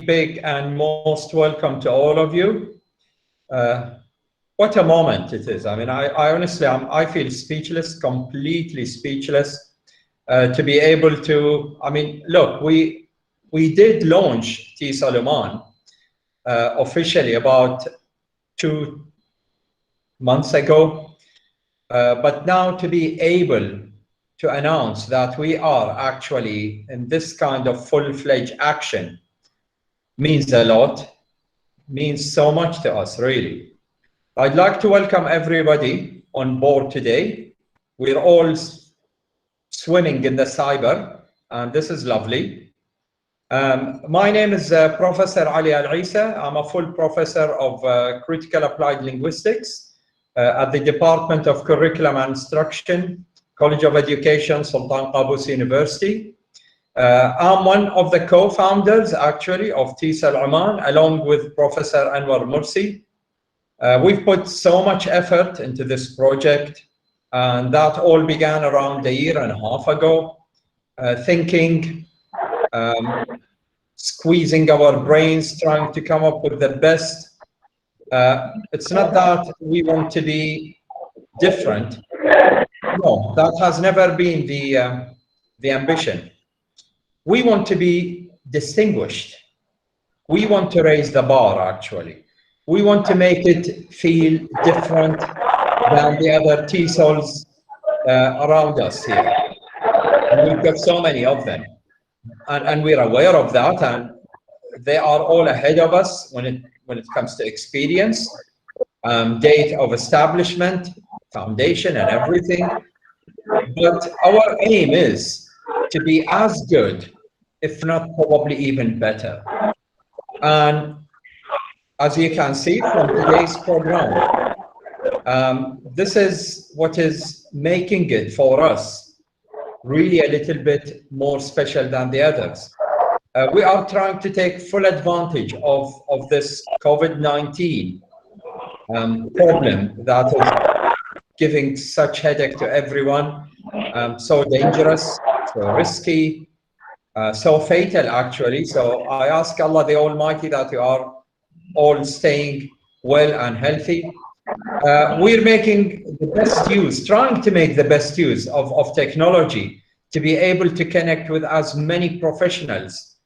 big and most welcome to all of you. What a moment it is. I mean, I honestly, I feel speechless, completely speechless, to be able to, I mean, look, we did launch Tesol Oman officially about 2 months ago, but now to be able to announce that we are actually in this kind of full-fledged action means a lot, means so much to us, really. I'd like to welcome everybody on board today. We're all swimming in the cyber, and this is lovely. My name is Professor Ali Al-Isa. I'm a full professor of Critical Applied Linguistics at the Department of Curriculum and Instruction, College of Education, Sultan Qaboos University. I'm one of the co-founders, actually, of Tesol Oman, along with Professor Anwar Mursi. We've put so much effort into this project, and that all began around a year and a half ago, thinking, squeezing our brains, trying to come up with the best. It's not that we want to be different. No, that has never been the ambition. We want to be distinguished. We want to raise the bar, actually. We want to make it feel different than the other Tesols around us here. And we've got so many of them. And we're aware of that, and they are all ahead of us when it comes to experience, date of establishment, foundation, and everything. But our aim is to be as good, if not probably even better. And as you can see from today's program, this is what is making it for us really a little bit more special than the others. We are trying to take full advantage of this COVID-19 problem that is giving such headache to everyone, so dangerous, so risky, so fatal, actually. So I ask Allah the Almighty that you are all staying well and healthy. We're making the best use, trying to make the best use of technology to be able to connect with as many professionals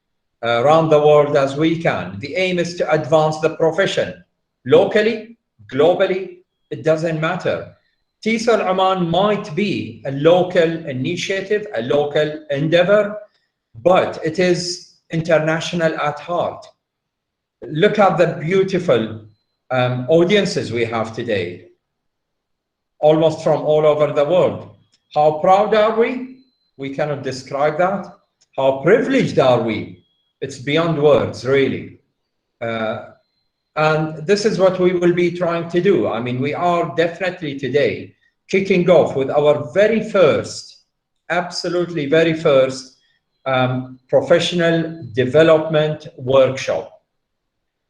around the world as we can. The aim is to advance the profession locally, globally, it doesn't matter. Tesol Oman might be a local initiative, a local endeavor, but it is international at heart. Look at the beautiful audiences we have today, almost from all over the world. How proud are we? We cannot describe that. How privileged are we? It's beyond words, really. And this is what we will be trying to do. I mean, we are definitely today kicking off with our very first, absolutely very first professional development workshop.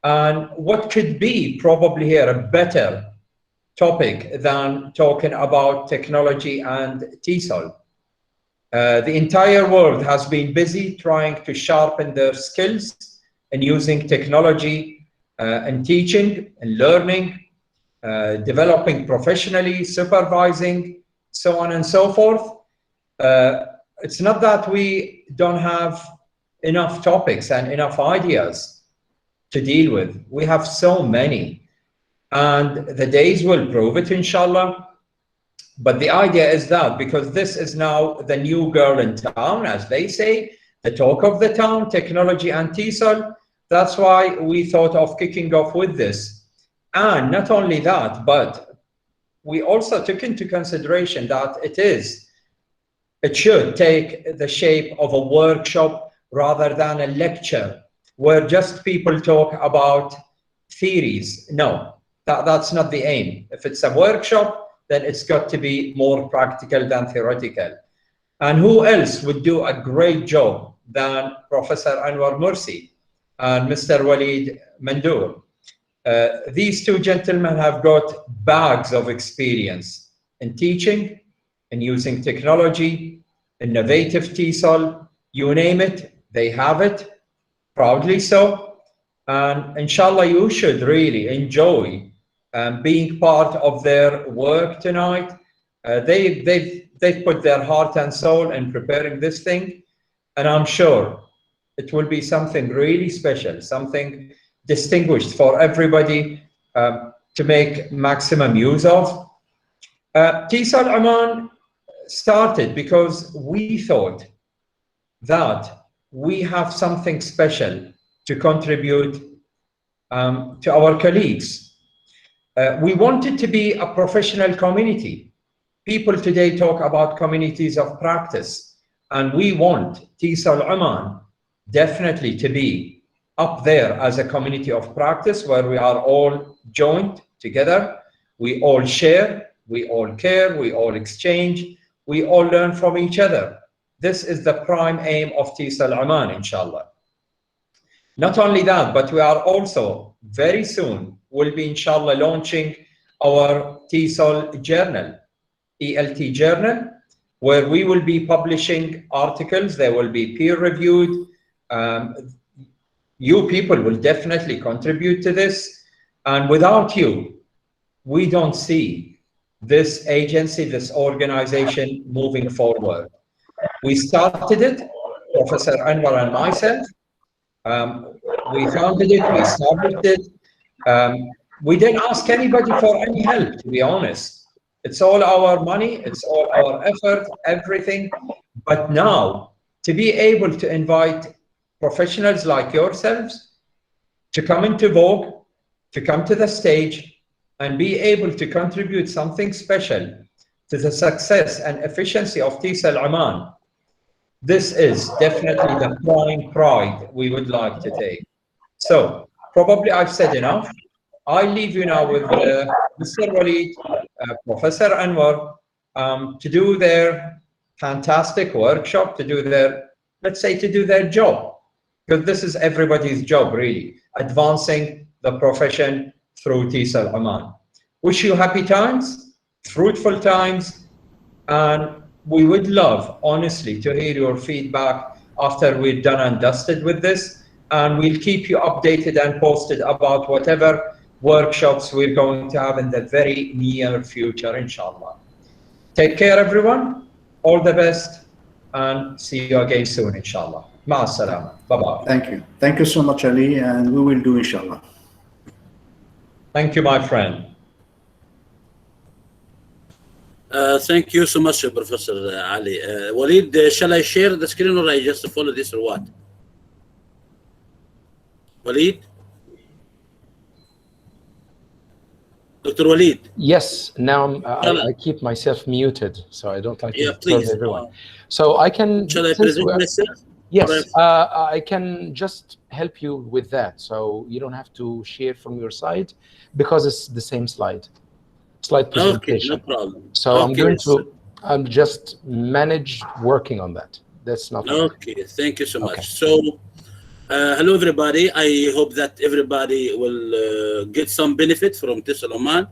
And what could be probably here a better topic than talking about technology and Tesol? The entire world has been busy trying to sharpen their skills in using technology in teaching and learning, developing professionally, supervising, so on and so forth. It's not that we don't have enough topics and enough ideas to deal with. We have so many, and the days will prove it, inshallah. But the idea is that because this is now the new girl in town, as they say, the talk of the town, technology and Tesol, that's why we thought of kicking off with this. And not only that, but we also took into consideration that it should take the shape of a workshop rather than a lecture where just people talk about theories. No, that's not the aim. If it's a workshop, then it's got to be more practical than theoretical. And who else would do a great job than Professor Anwar Mursi and Mr. Walid Mandoor? These two gentlemen have got bags of experience in teaching, in using technology, innovative Tesol, you name it, they have it, proudly so. And inshallah, you should really enjoy being part of their work tonight. They've put their heart and soul in preparing this thing, and I'm sure it will be something really special, something distinguished for everybody to make maximum use of. Tesol Oman started because we thought that we have something special to contribute to our colleagues. We wanted to be a professional community. People today talk about communities of practice, and we want Tesol Oman definitely to be up there as a community of practice where we are all joined together. We all share, we all care, we all exchange, we all learn from each other. This is the prime aim of Tesol Oman, inshallah. Not only that, but we are also very soon will be inshallah launching our Tesol journal, ELT journal, where we will be publishing articles. They will be peer reviewed. You people will definitely contribute to this, and without you, we don't see this agency, this organization moving forward. We started it, Professor Anwar and myself. We founded it, we established it. We didn't ask anybody for any help, to be honest. It's all our money, it's all our effort, everything. But now, to be able to invite professionals like yourselves to come into vogue, to come to the stage, and be able to contribute something special to the success and efficiency of Tesol Oman, this is definitely the prime pride we would like to take. So, probably I've said enough. I leave you now with Mr. Walid, Professor Anwar, to do their fantastic workshop, to do their, let's say, to do their job. Because this is everybody's job, really, advancing the profession through Tesol Oman. Wish you happy times, fruitful times, and we would love, honestly, to hear your feedback after we're done and dusted with this, and we'll keep you updated and posted about whatever workshops we're going to have in the very near future, inshallah. Take care, everyone. All the best, and see you again soon, inshallah. Ma salama. Bye-bye. Thank you. Thank you so much, Ali, and we will do, inshallah. Thank you, my friend. Thank you so much, Professor Ali. Walid, shall I share the screen or I just follow this or what? Walid? Dr. Walid? Yes, now I keep myself muted, so I don't like to disturb everyone. So I can... Shall I present myself? Yes, I can just help you with that, so you don't have to share from your side, because it's the same slide presentation. Okay, no problem. So okay, I'm just manage working on that. That's not okay. Thank you so much. So, hello everybody. I hope that everybody will get some benefit from Tesol Oman.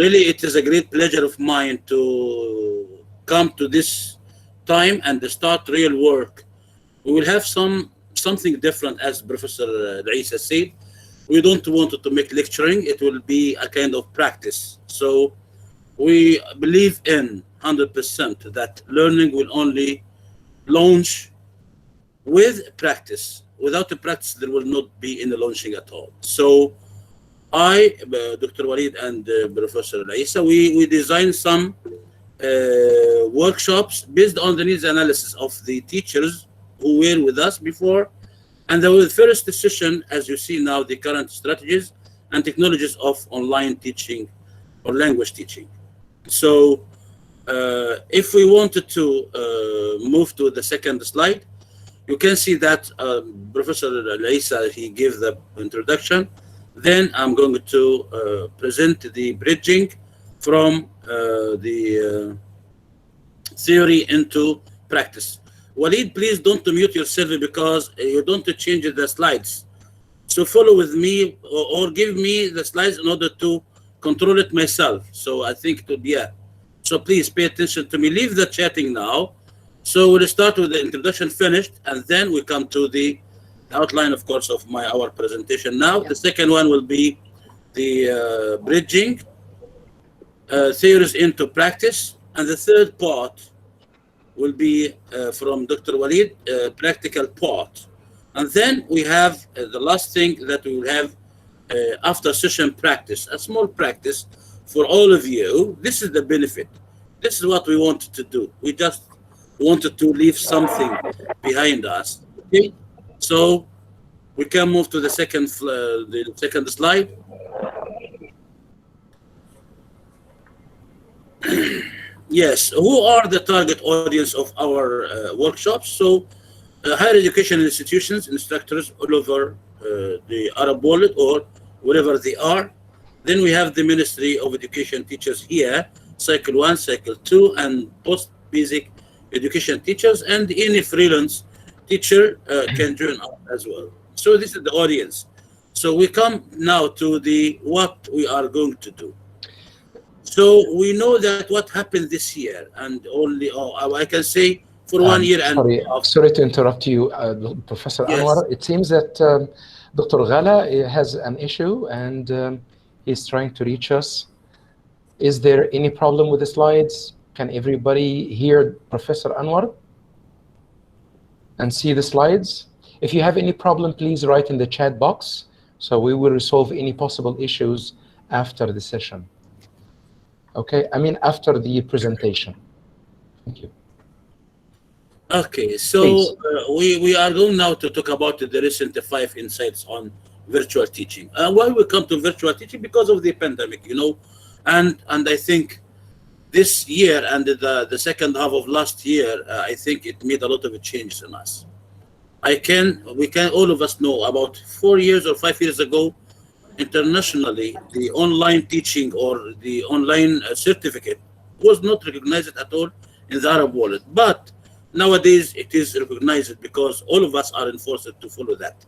Really, it is a great pleasure of mine to come to this time and start real work. We will have something different, as Professor Isa said. We don't want to make lecturing. It will be a kind of practice. So we believe in 100% that learning will only launch with practice. Without the practice, there will not be any launching at all. So I, Dr. Walid and Professor Isa, we designed some workshops based on the needs analysis of the teachers who were with us before. And the first session, as you see now, the current strategies and technologies of online teaching or language teaching. So if we wanted to move to the second slide, you can see that Professor Isa, he gave the introduction. Then I'm going to present the bridging from the theory into practice. Walid, please don't mute yourself because you don't change the slides. So follow with me or give me the slides in order to control it myself. So I think it would be, So please pay attention to me. Leave the chatting now. So we'll start with the introduction finished, and then we come to the outline, of course, of our presentation. Now, the second one will be the bridging theories into practice, and the third part will be from Dr. Walid, practical part. And then we have the last thing that we will have after session practice, a small practice for all of you. This is the benefit. This is what we wanted to do. We just wanted to leave something behind us. Okay, so we can move to the second slide. Yes, who are the target audience of our workshops? So higher education institutions, instructors all over the Arab world or wherever they are. Then we have the Ministry of Education teachers here, Cycle 1, Cycle 2, and post-basic education teachers, and any freelance teacher can join us as well. So this is the audience. So we come now to the what we are going to do. So we know that what happened this year, and only I can say for 1 year and sorry to interrupt you, Professor Yes. Anwar. It seems that Dr. Ghala has an issue and he's trying to reach us. Is there any problem with the slides? Can everybody hear Professor Anwar and see the slides? If you have any problem, please write in the chat box, so we will resolve any possible issues after the session. Okay, I mean after the presentation. Thank you. Okay, so we are going now to talk about the recent 5 insights on virtual teaching. Why we come to virtual teaching? Because of the pandemic, you know, and I think this year and the second half of last year, I think it made a lot of changes in us. We can all of us know about 4 years or 5 years ago, internationally, the online teaching or the online certificate was not recognized at all in the Arab world. But nowadays, it is recognized because all of us are enforced to follow that.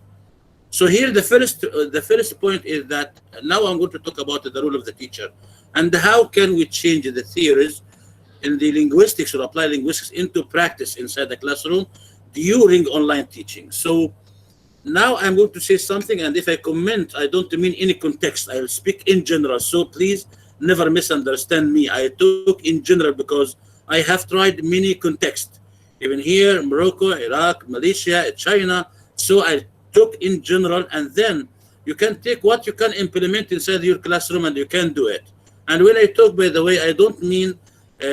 So here, the first point is that now I'm going to talk about the role of the teacher and how can we change the theories in the linguistics or apply linguistics into practice inside the classroom during online teaching. So now I'm going to say something, and if I comment, I don't mean any context. I will speak in general. So please never misunderstand me. I talk in general because I have tried many contexts, even here, Morocco, Iraq, Malaysia, China. So I talk in general, and then you can take what you can implement inside your classroom and you can do it. And when I talk, by the way, I don't mean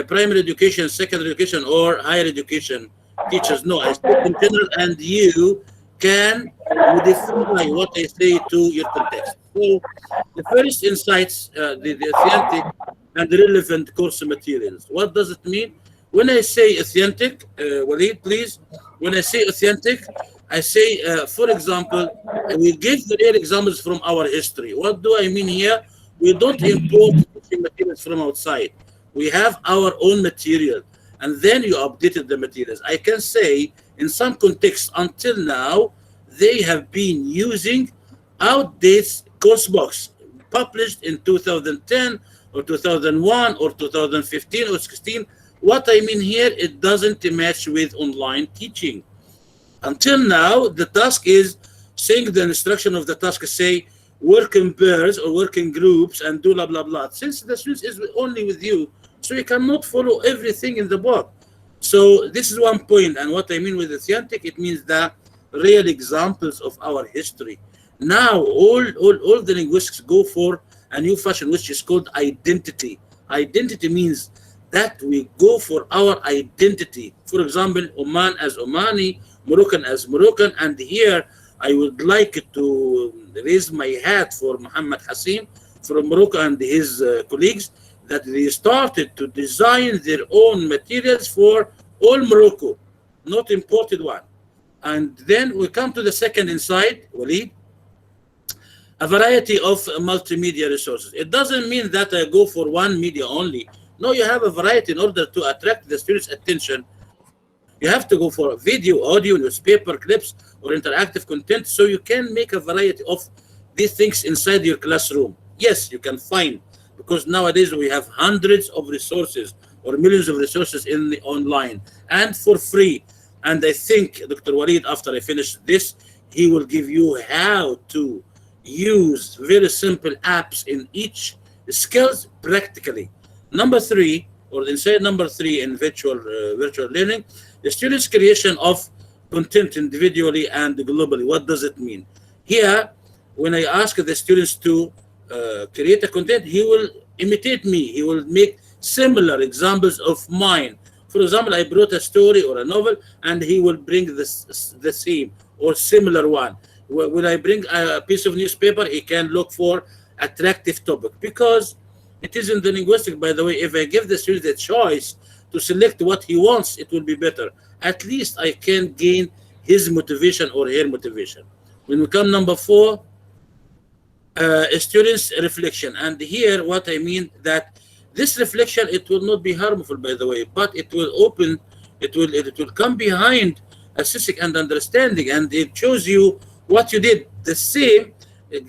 primary education, secondary education, or higher education teachers. No, I speak in general, and you can modify what I say to your context. So the first insights, the authentic and relevant course materials. What does it mean? When I say authentic, Walid, please, when I say authentic, I say, for example, we give the real examples from our history. What do I mean here? We don't import teaching materials from outside. We have our own material, and then you updated the materials. I can say, in some contexts, until now, they have been using outdated course books published in 2010 or 2001 or 2015 or 16. What I mean here, it doesn't match with online teaching. Until now, the task is saying the instruction of the task, say, work in pairs or work in groups and do blah, blah, blah. Since the student is only with you, so you cannot follow everything in the book. So this is one point. And what I mean with authentic, it means that real examples of our history. Now, all the linguistics go for a new fashion, which is called identity. Identity means that we go for our identity. For example, Oman as Omani, Moroccan as Moroccan, and here I would like to raise my hat for Muhammad Hassim from Morocco and his colleagues, that they started to design their own materials for all Morocco, not imported one. And then we come to the second insight, Walid, a variety of multimedia resources. It doesn't mean that I go for one media only. No, you have a variety. In order to attract the students' attention, you have to go for video, audio, newspaper clips, or interactive content, so you can make a variety of these things inside your classroom. Yes, you can find, because nowadays we have hundreds of resources or millions of resources in the online and for free. And I think, Dr. Walid, after I finish this, He will give you how to use very simple apps in each skills practically. Number three, or inside number three in virtual learning, the students' creation of content individually and globally. What does it mean? Here, when I ask the students to create a content, he will imitate me. He will make similar examples of mine. For example, I brought a story or a novel, and he will bring the same or similar one. When I bring a piece of newspaper, he can look for attractive topic, because it is in the linguistic, by the way, if I give the student the choice to select what he wants, it will be better. At least I can gain his motivation or her motivation. When we come number four, students' reflection. And here what I mean that this reflection, it will not be harmful, by the way, but it will open, it will come behind assessing and understanding, and it shows you what you did. The same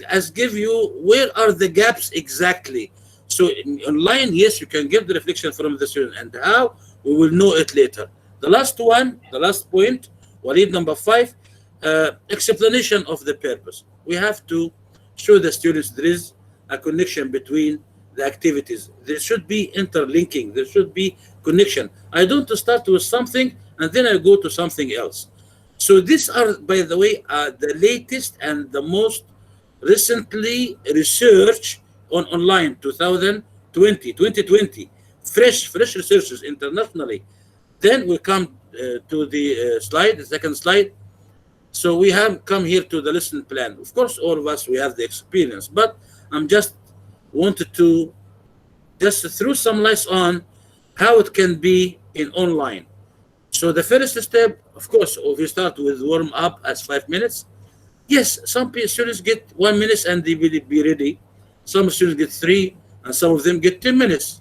as give you where are the gaps exactly. So online, yes, you can give the reflection from the student, and how we will know it later. The last one, the last point, Walid, number five, explanation of the purpose. We have to show the students there is a connection between the activities. There should be interlinking. There should be connection. I don't start with something and then I go to something else. So these are, by the way, the latest and the most recently research on online 2020, fresh researches internationally. Then we come to the slide, the second slide. So we have come here to the lesson plan. Of course, all of us, we have the experience, but I'm just wanted to just throw some lights on how it can be in online. So the first step, of course, if you start with warm up as 5 minutes, yes, some students get 1 minute and they will be ready. Some students get 3, and some of them get 10 minutes.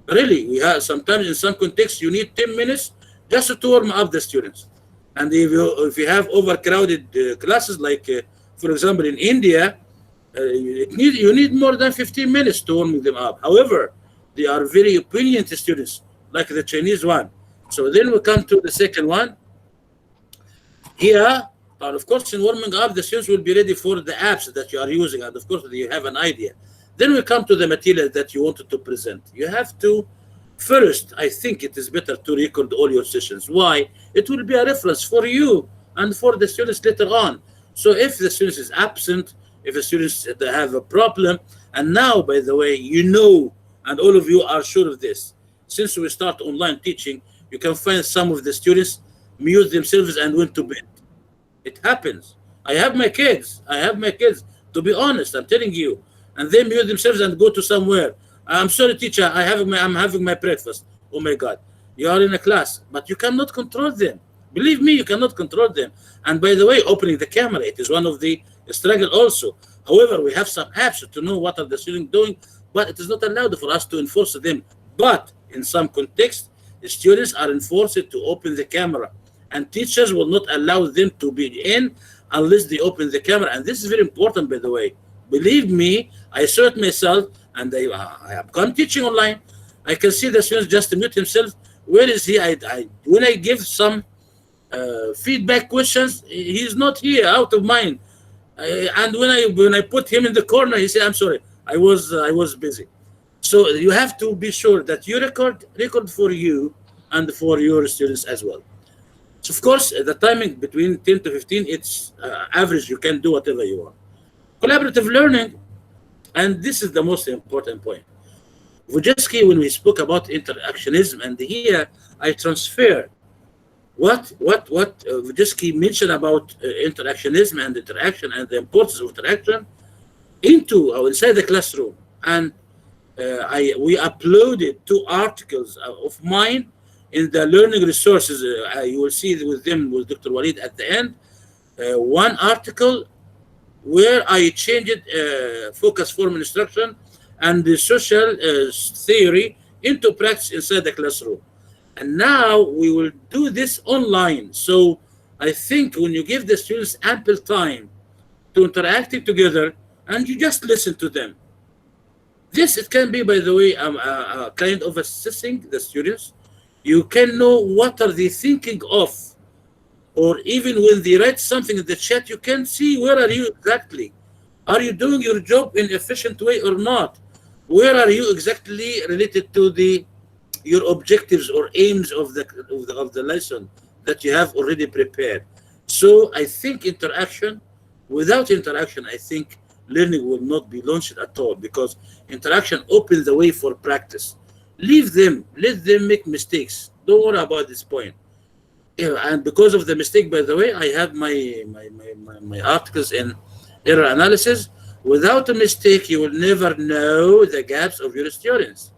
Really, we have sometimes in some contexts you need 10 minutes just to warm up the students. And if you have overcrowded classes, like for example in India, you need more than 15 minutes to warm them up. However, they are very opinionated students, like the Chinese one. So then we come to the second one. Here, of course, in warming up, the students will be ready for the apps that you are using, and of course, you have an idea. Then we come to the material that you wanted to present. You have to, first, I think it is better to record all your sessions. Why? It will be a reference for you and for the students later on. So if the student is absent, if the students have a problem, and now, by the way, you know, and all of you are sure of this, since we start online teaching, you can find some of the students mute themselves and went to bed. It happens. I have my kids, to be honest, I'm telling you, and they mute themselves and go to somewhere. I'm sorry, teacher, I'm having my breakfast. Oh my God, you are in a class, but you cannot control them. Believe me, you cannot control them. And by the way, opening the camera, it is one of the struggle also. However, we have some apps to know what are the students doing, but it is not allowed for us to enforce them. But in some context, the students are enforced to open the camera, and teachers will not allow them to be in unless they open the camera. And this is very important, by the way. Believe me, I saw it myself, and I have come teaching online. I can see the students just mute himself. Where is he? When I give some feedback questions, he's not here, out of mind. And when I put him in the corner, he said, "I'm sorry, I was busy." So you have to be sure that you record for you and for your students as well. So of course, the timing between 10 to 15, it's average. You can do whatever you want. Collaborative learning, and this is the most important point. Vygotsky, when we spoke about interactionism, and here I transfer what Vygotsky mentioned about interactionism and interaction and the importance of interaction into or inside the classroom. And we uploaded 2 articles of mine in the learning resources. You will see with them, with Dr. Walid at the end, one article where I changed focus form instruction and the social theory into practice inside the classroom. And now we will do this online. So I think when you give the students ample time to interact together and you just listen to them, this, it can be, by the way, a kind of assessing the students. You can know what are they thinking of or even when they write something in the chat, you can see where are you exactly. Are you doing your job in efficient way or not? Where are you exactly related to your objectives or aims of the lesson that you have already prepared? So I think interaction, without interaction, I think learning will not be launched at all, because interaction opens the way for practice. Leave them, let them make mistakes. Don't worry about this point. Yeah, and because of the mistake, by the way, I have my articles in error analysis. Without a mistake, you will never know the gaps of your students.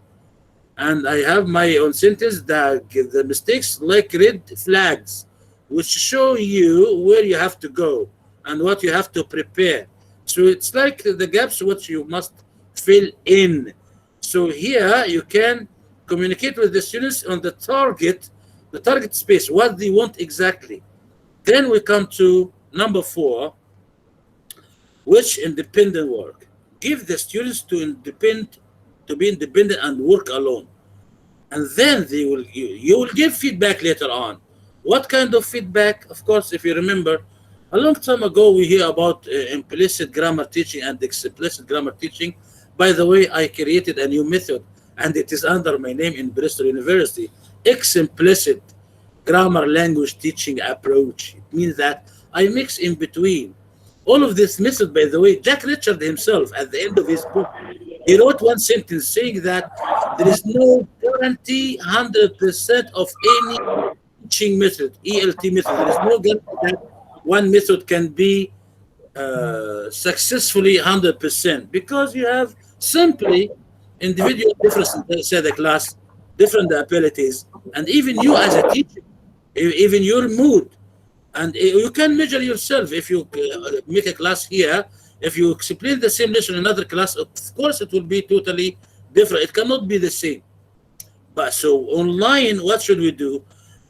And I have my own sentence that the mistakes like red flags, which show you where you have to go and what you have to prepare. So it's like the gaps which you must fill in. So here you can communicate with the students on the target space, what they want exactly. Then we come to number 4, which independent work. Give the students to be independent and work alone. And then you will give feedback later on. What kind of feedback? Of course, if you remember, a long time ago we hear about implicit grammar teaching and explicit grammar teaching. By the way, I created a new method, and it is under my name in Bristol University, explicit grammar language teaching approach. It means that I mix in between. All of this method, by the way, Jack Richard himself, at the end of his book, he wrote one sentence saying that there is no guarantee 100% of any teaching method, ELT method. There is no guarantee that one method can be successfully 100%, because you have simply individual differences inside the class, different abilities, and even you as a teacher, even your mood. And you can measure yourself. If you make a class here, if you explain the same lesson in another class, of course it will be totally different. It cannot be the same. But so online, what should we do?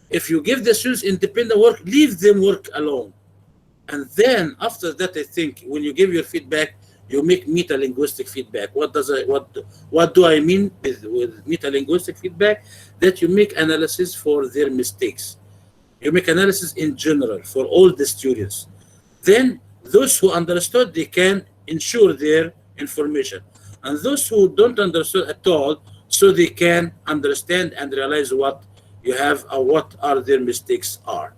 If you give the students independent work, leave them work alone. And then after that, I think when you give your feedback, you make meta-linguistic feedback. What do I mean with meta-linguistic feedback? That you make analysis for their mistakes. You make analysis in general for all the students. Then those who understood, they can ensure their information. And those who don't understand at all, so they can understand and realize what you have or what are their mistakes are.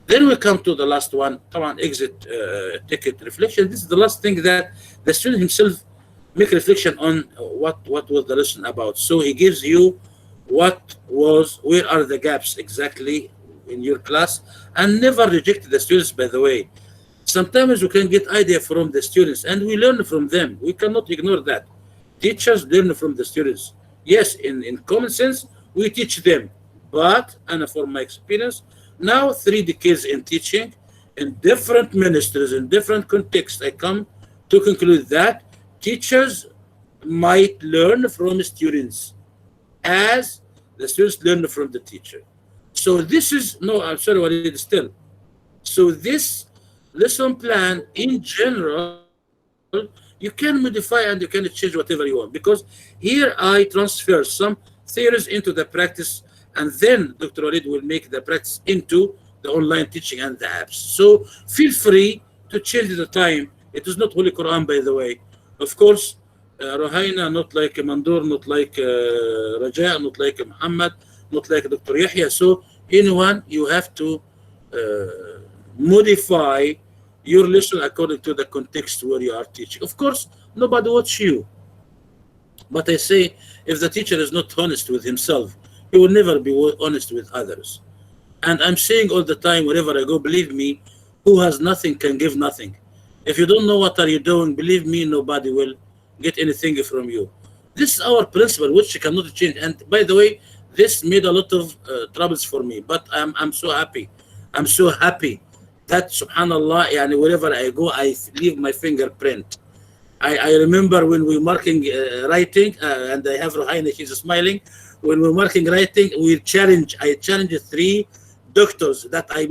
Then we come to the last one, come on, exit ticket reflection. This is the last thing that the student himself make reflection on what was the lesson about. So he gives you where are the gaps exactly in your class, and never reject the students, by the way. Sometimes we can get idea from the students and we learn from them. We cannot ignore that. Teachers learn from the students. Yes, in common sense, we teach them. But, and from my experience, now 3 decades in teaching, in different ministries, in different contexts, I come to conclude that teachers might learn from students as the students learn from the teacher. So this is, no, I'm sorry, Walid, still. So this lesson plan in general, you can modify and you can change whatever you want, because here I transfer some theories into the practice, and then Dr. Walid will make the practice into the online teaching and the apps. So feel free to change the time. It is not Holy Quran, by the way. Of course, Rohaina, not like Mandur, not like Raja, not like Muhammad, not like Dr. Yahya. So anyone, you have to modify your lesson according to the context where you are teaching. Of course, nobody watch you. But I say, if the teacher is not honest with himself, he will never be honest with others. And I'm saying all the time, wherever I go, believe me, who has nothing can give nothing. If you don't know what are you doing, believe me, nobody will get anything from you. This is our principle, which cannot change. And by the way, this made a lot of troubles for me, but I'm so happy. I'm so happy that, subhanallah, yani wherever I go, I leave my fingerprint. I remember when we were marking writing, and I have Rohaina, she's smiling. When we're marking writing, I challenged 3 doctors that I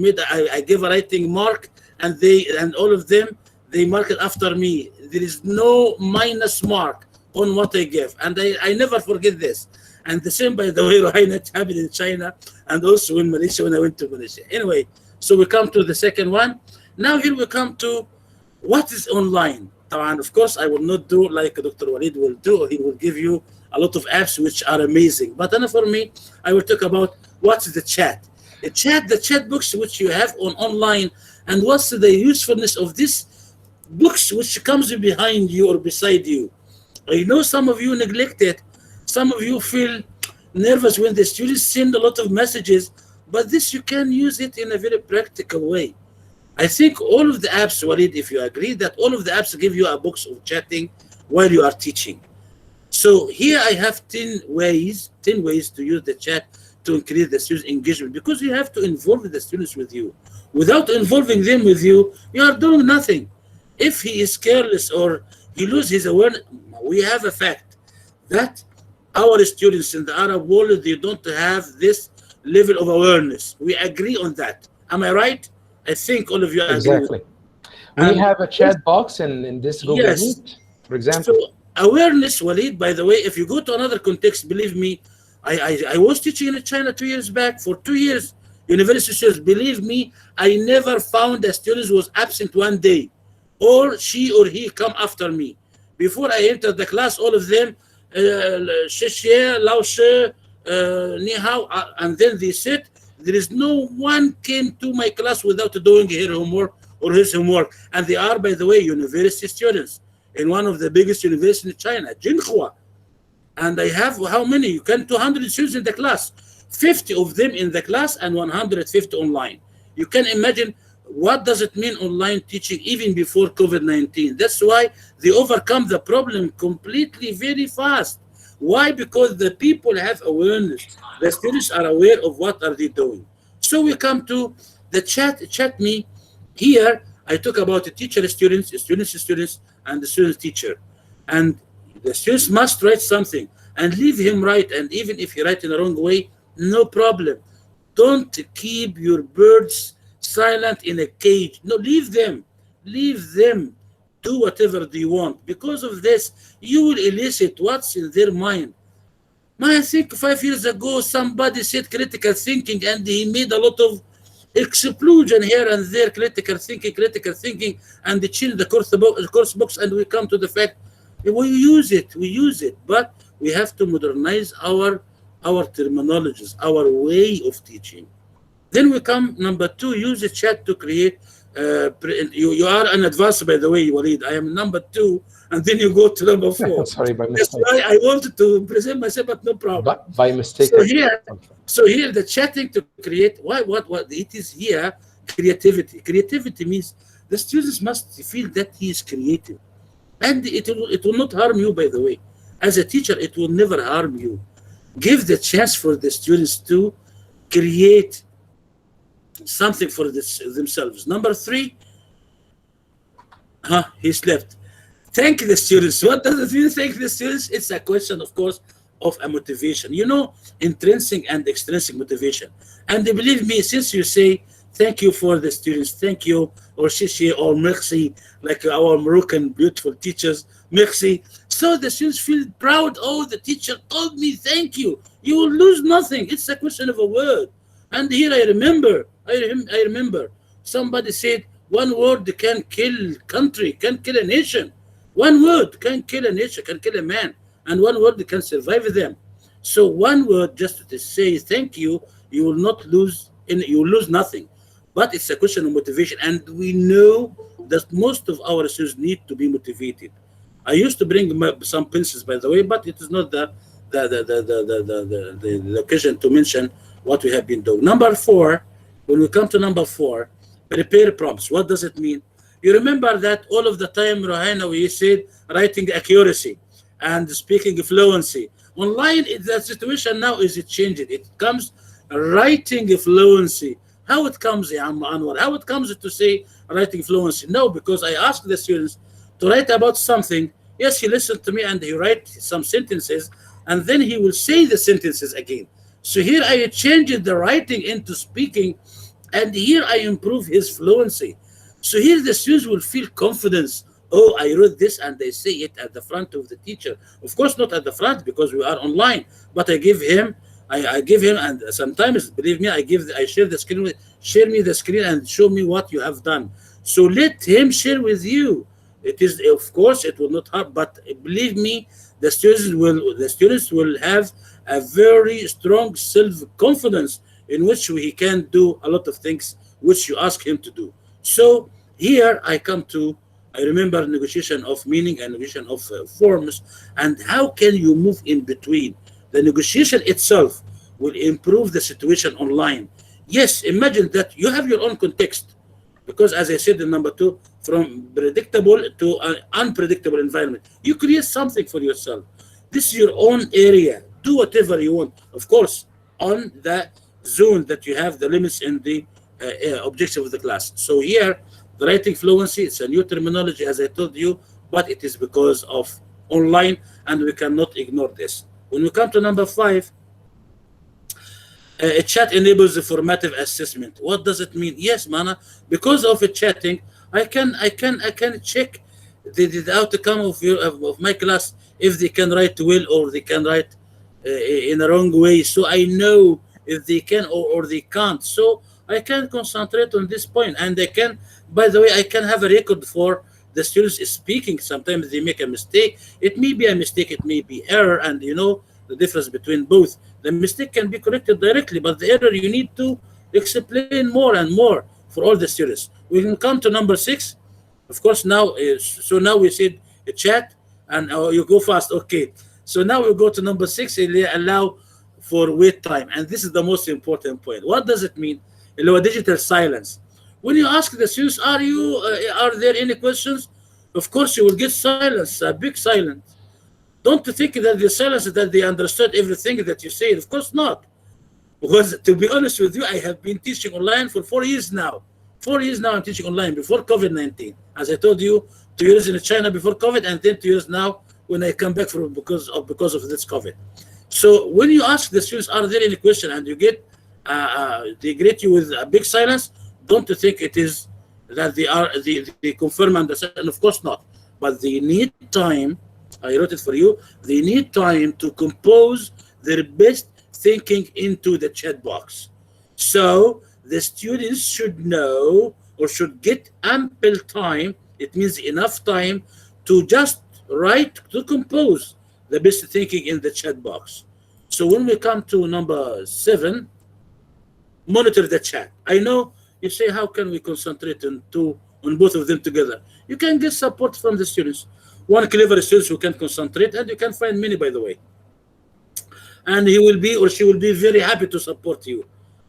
gave a writing mark, and all of them, they mark it after me. There is no minus mark on what I give, and I never forget this. And the same, by the way, Rohaina, it happened in China and also in Malaysia when I went to Malaysia. Anyway, So we come to the second one. Now here we come to what is online. And of course, I will not do like Dr. Walid will do. He will give you a lot of apps which are amazing. But then for me, I will talk about what's the chat. The chat books which you have on online, and what's the usefulness of this books which comes behind you or beside you. I know some of you neglect it. Some of you feel nervous when the students send a lot of messages, but this you can use it in a very practical way. I think all of the apps, Walid, if you agree, that all of the apps give you a box of chatting while you are teaching. So here I have 10 ways to use the chat to increase the students' engagement, because you have to involve the students with you. Without involving them with you, you are doing nothing. If he is careless or he loses his awareness, we have a fact that our students in the Arab world, they don't have this level of awareness. We agree on that. Am I right? I think all of you agree. Exactly. We have a chat box in this Google Meet, for example. So awareness, Walid, by the way, if you go to another context, believe me, I was teaching in China 2 years back. For 2 years, university students, believe me, I never found a student who was absent one day, or she or he come after me. Before I entered the class, all of them, Shishie, Lao She, Ni Hao, and then they sit. There is no one came to my class without doing her homework or his homework. And they are, by the way, university students in one of the biggest universities in China, Jinhua. And I have how many? You can 200 students in the class, 50 of them in the class and 150 online. You can imagine what does it mean online teaching even before COVID-19. That's why they overcome the problem completely very fast. Why? Because the people have awareness. The students are aware of what are they doing. So we come to the chat me. Here I talk about the teacher students, and the student teacher. And the students must write something and leave him write. And even if he write in the wrong way, no problem. Don't keep your birds silent in a cage. No, leave them. Leave them. Do whatever they want. Because of this, you will elicit what's in their mind. I think 5 years ago, somebody said critical thinking, and he made a lot of explosion here and there, critical thinking, and they changed the course books, and we come to the fact we use it, but we have to modernize our terminologies, our way of teaching. Then we come number 2, use the chat to create. You are an advanced, by the way, Walid. I am number 2, and then you go to number 4. Sorry, by mistake. That's why I wanted to present myself, but no problem. But by mistake. So here the chatting to create. What it is here? Creativity. Creativity means the students must feel that he is creative, and it will not harm you. By the way, as a teacher, it will never harm you. Give the chance for the students to create something for themselves. Number 3, he slept. Thank the students. What does it mean, thank the students? It's a question, of course, of a motivation. You know, intrinsic and extrinsic motivation. And believe me, since you say thank you for the students, thank you, or shishi, or merci, like our Moroccan beautiful teachers, merci. So the students feel proud. Oh, the teacher told me thank you. You will lose nothing. It's a question of a word. And here I remember somebody said one word can kill country, can kill a nation. One word can kill a nation, can kill a man, and one word can survive them. So one word, just to say thank you, you will not lose, you will lose nothing. But it's a question of motivation, and we know that most of our students need to be motivated. I used to bring some pencils, by the way, but it is not the occasion to mention what we have been doing. Number 4, when we come to number 4, prepare prompts. What does it mean? You remember that all of the time, Rohana, we said writing accuracy and speaking fluency. Online, the situation now is changing. It comes writing fluency. How it comes, Anwar? How it comes to say writing fluency? No, because I asked the students to write about something. Yes, he listened to me and he write some sentences, and then he will say the sentences again. So here I changed the writing into speaking, and here I improve his fluency. So here the students will feel confidence. Oh, I wrote this, and they say it at the front of the teacher. Of course, not at the front because we are online, but I give him I give him, and sometimes, believe me, I share the screen with, share me the screen and show me what you have done. So let him share with you. It is, of course, it will not hurt, but believe me, the students will have a very strong self-confidence in which he can do a lot of things which you ask him to do. So here I remember negotiation of meaning and negotiation of forms, and how can you move in between. The negotiation itself will improve the situation online. Yes, imagine that you have your own context, because as I said in number 2, from predictable to an unpredictable environment, you create something for yourself. This is your own area. Do whatever you want, of course, on the zone that you have the limits in the objective of the class. So here, the writing fluency, it's a new terminology, as I told you, but it is because of online, and we cannot ignore this. When we come to number 5, a chat enables the formative assessment. What does it mean? Yes, Mana, because of chatting, I can check the outcome of my class, if they can write well or they can write in a wrong way. So I know if they can or they can't. So I can concentrate on this point, and I can, by the way, I can have a record for the students speaking. Sometimes they make a mistake. It may be a mistake, it may be error, and you know the difference between both. The mistake can be corrected directly, but the error you need to explain more and more for all the students. We can come to number 6. Of course, now, so now we said a chat, and you go fast, okay. So now we go to number 6, allow for wait time, and this is the most important point. What does it mean? Digital silence. When you ask the students, are there any questions? Of course, you will get silence, a big silence. Don't think that the silence is that they understood everything that you said. Of course not. Because to be honest with you, I have been teaching online for 4 years now. 4 years now I'm teaching online before COVID-19. As I told you, 2 years in China before COVID, and then 2 years now when I come back from because of this COVID. So when you ask the students, are there any question, and you get they greet you with a big silence, don't think it is that they confirm and understand, and of course not. But they need time. I wrote it for you. They need time to compose their best thinking into the chat box. So the students should know, or should get ample time. It means enough time to just write, to compose the best thinking in the chat box. So when we come to number 7, monitor the chat. I know you say, how can we concentrate on both of them together? You can get support from the students. One clever student who can concentrate, and you can find many, by the way. And he will be, or she will be, very happy to support you.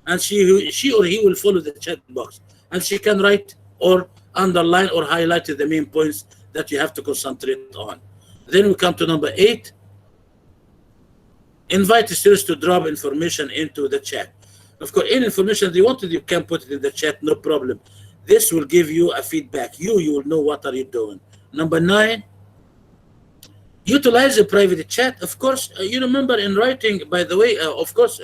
And she or he will follow the chat box, and she can write or underline or highlight the main points that you have to concentrate on. Then we come to number 8. Invite the students to drop information into the chat. Of course, any information they wanted, you can put it in the chat, no problem. This will give you a feedback. You will know what are you doing. Number 9, utilize a private chat. Of course, you remember in writing, by the way, of course,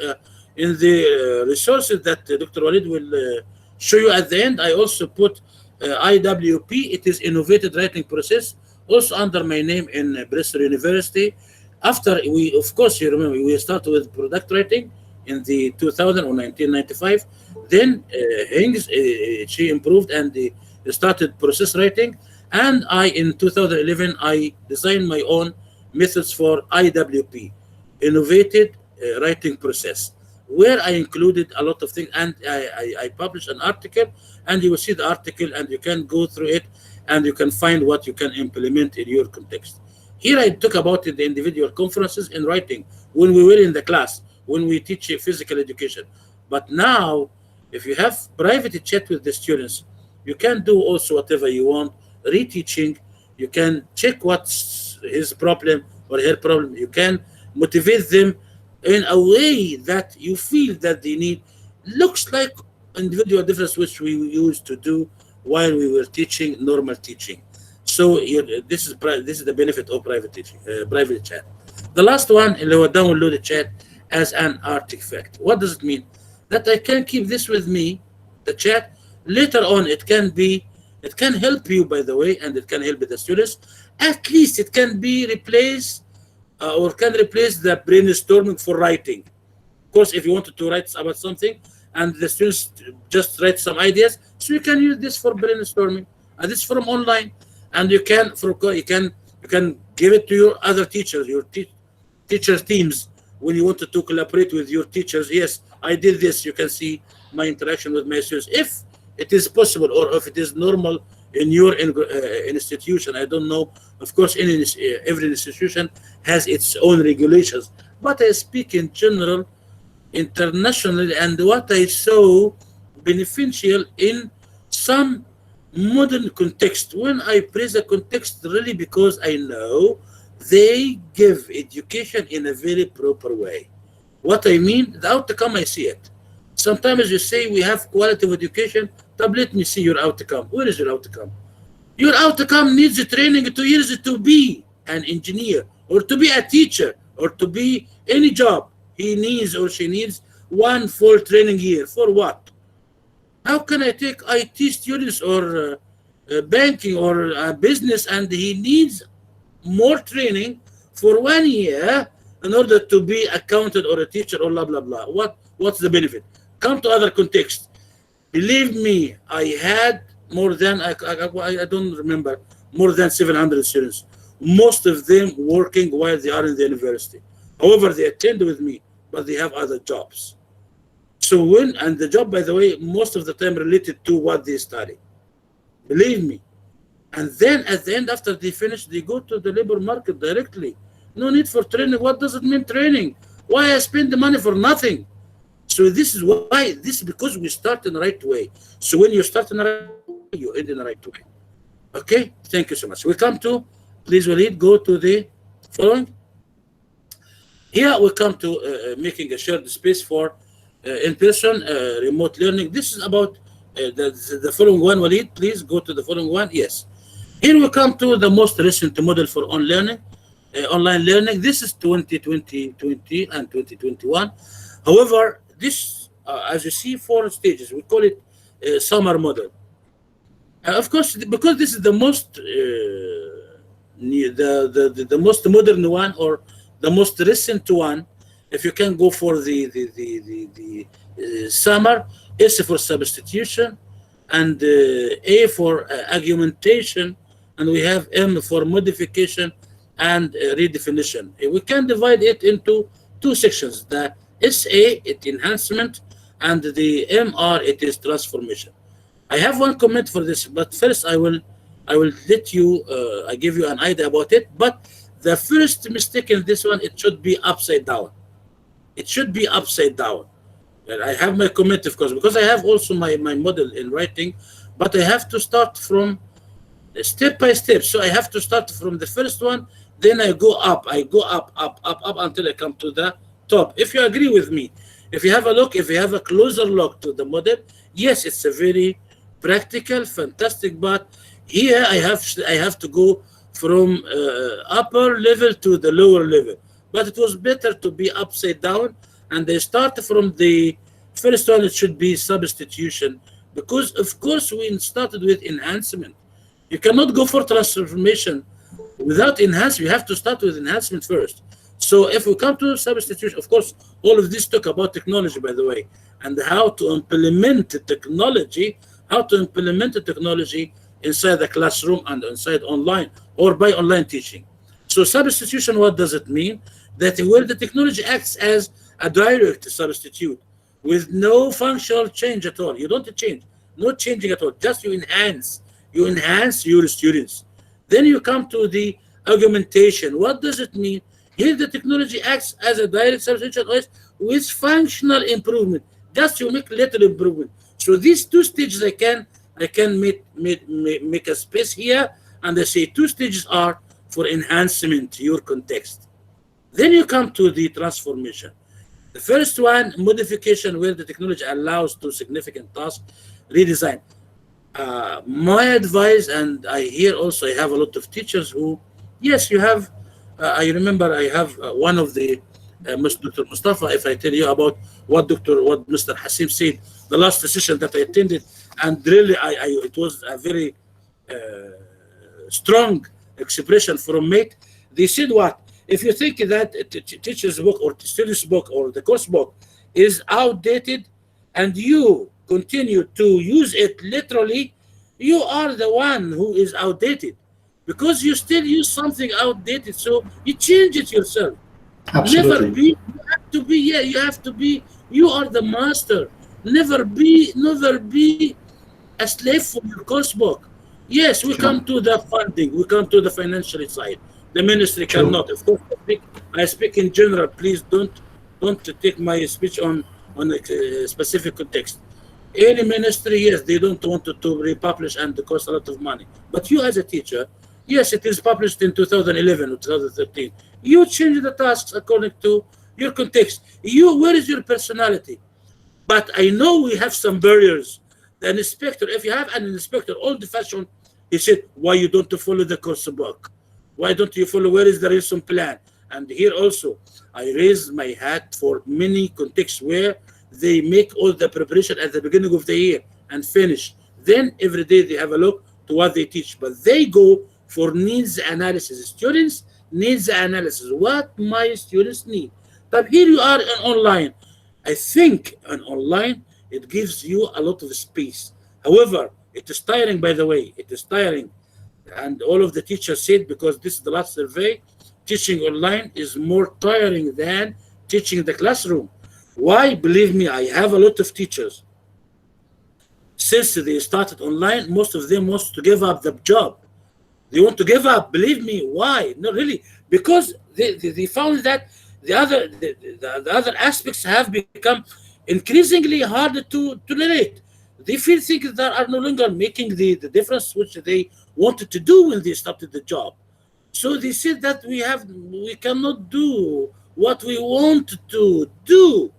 in the resources that Dr. Walid will show you at the end, I also put IWP. It is Innovative Writing Process, also under my name in Bristol University. After we, of course, you remember, we started with product writing in the 2000 or 1995. Then Hings, she improved and started process writing. And in 2011, I designed my own methods for IWP, Innovative Writing Process, where I included a lot of things. And I published an article, and you will see the article, and you can go through it, and you can find what you can implement in your context. Here I talk about the individual conferences in writing, when we were in the class, when we teach physical education. But now, if you have private chat with the students, you can do also whatever you want, reteaching. You can check what's his problem or her problem. You can motivate them in a way that you feel that they need. Looks like individual difference, which we used to do while we were teaching normal teaching. So this is the benefit of private teaching, private chat. The last one, download the chat as an artifact. What does it mean? That I can keep this with me, the chat. Later on, it can help you, by the way, and it can help the students. At least it can be replaced or can replace the brainstorming for writing. Of course, if you wanted to write about something and the students just write some ideas, so you can use this for brainstorming, and this from online, and you can give it to your other teachers, your teachers teams, when you wanted to collaborate with your teachers. Yes, I did this. You can see my interaction with my students, if it is possible, or if it is normal in your institution. I don't know. Of course, every institution has its own regulations, but I speak in general, internationally, and what I saw beneficial in some modern context. When I praise a context, really, because I know they give education in a very proper way. What I mean, the outcome, I see it. Sometimes you say we have quality of education, but let me see your outcome. Where is your outcome? Your outcome needs training 2 years to be an engineer, or to be a teacher, or to be any job. He needs, or she needs, 1 full training year. For what? How can I take IT students, or banking, or business, and he needs more training for 1 year in order to be accountant or a teacher, or blah blah blah? What's the benefit? Come to other context. Believe me, I had more than I don't remember, more than 700 students, most of them working while they are in the university. However, they attend with me, but they have other jobs. So and the job, by the way, most of the time related to what they study. Believe me. And then at the end, after they finish, they go to the labor market directly. No need for training. What does it mean, training? Why I spend the money for nothing? So this is why, this is because we start in the right way. So when you start in the right way, you end in the right way. Okay, thank you so much. We come to, please Walid, go to the following. Here we come to making a shared space for in-person remote learning. This is about the following one. Walid, please go to the following one. Yes. Here we come to the most recent model for online learning. This is 2020 and 2021. However, this, as you see, 4 stages. We call it summer model. Of course, because this is the most the most modern one, or the most recent one. If you can go for the summer, S for substitution, and A for augmentation, and we have M for modification and redefinition. We can divide it into 2 sections. The SA, it enhancement, and the MR, it is transformation. I have one comment for this, but first I will let you, I give you an idea about it. But the first mistake in this one, it should be upside down. It should be upside down. And I have my comment, of course, because I have also my model in writing, but I have to start from step by step. So I have to start from the first one, then I go up, up until I come to the top. If you agree with me, if you have a look, if you have a closer look to the model, yes, it's a very practical, fantastic, but here I have to go from upper level to the lower level. But it was better to be upside down, and they start from the first one. It should be substitution, because of course we started with enhancement. You cannot go for transformation without enhancement. You have to start with enhancement first. So if we come to substitution, of course, all of this talk about technology, by the way, and how to implement technology, inside the classroom and inside online, or by online teaching. So substitution, what does it mean? That where the technology acts as a direct substitute with no functional change at all. You don't change, no changing at all, just you enhance your students. Then you come to the augmentation. What does it mean? Here the technology acts as a direct substitution with functional improvement. Just you make little improvement. So these 2 stages I can make a space here, and I say 2 stages are for enhancement to your context. Then you come to the transformation. The first one, modification, where the technology allows 2 significant tasks, redesign. My advice, and I hear also I have a lot of teachers who, yes, you have, I remember I have one of the Dr. Mustafa, if I tell you about what Mr. Hassim said, the last session that I attended, and really it was a very strong expression from Mate. They said what? If you think that teacher's book or student's book or the course book is outdated and you continue to use it literally, you are the one who is outdated because you still use something outdated. So you change it yourself. Never Absolutely. be, you have to be, yeah, you have to be, you are the master. Never be a slave for your course book. Yes, we Sure. come to the funding, we come to the financial side. The ministry True. cannot. Of course, I speak in general. Please don't take my speech on a specific context. Any ministry, yes, they don't want to republish and it costs a lot of money. But you as a teacher, yes, it is published in 2011 or 2013. You change the tasks according to your context. Where is your personality? But I know we have some barriers. The inspector, if you have an inspector, old-fashioned, he said, why you don't follow the course book? Why don't you follow, where is the lesson plan? And here also, I raise my hat for many contexts where they make all the preparation at the beginning of the year and finish. Then every day they have a look to what they teach, but they go for needs analysis. Students needs analysis. What my students need. But here you are online. I think on online, it gives you a lot of space. However, it is tiring, by the way. It is tiring. And all of the teachers said, because this is the last survey, teaching online is more tiring than teaching in the classroom. Why? Believe me, I have a lot of teachers. Since they started online, most of them want to give up the job. They want to give up. Believe me. Why? No, really, because they found that the other aspects have become increasingly harder to relate. They feel things that are no longer making the difference which they wanted to do when they started the job. So they said that we cannot do what we want to do.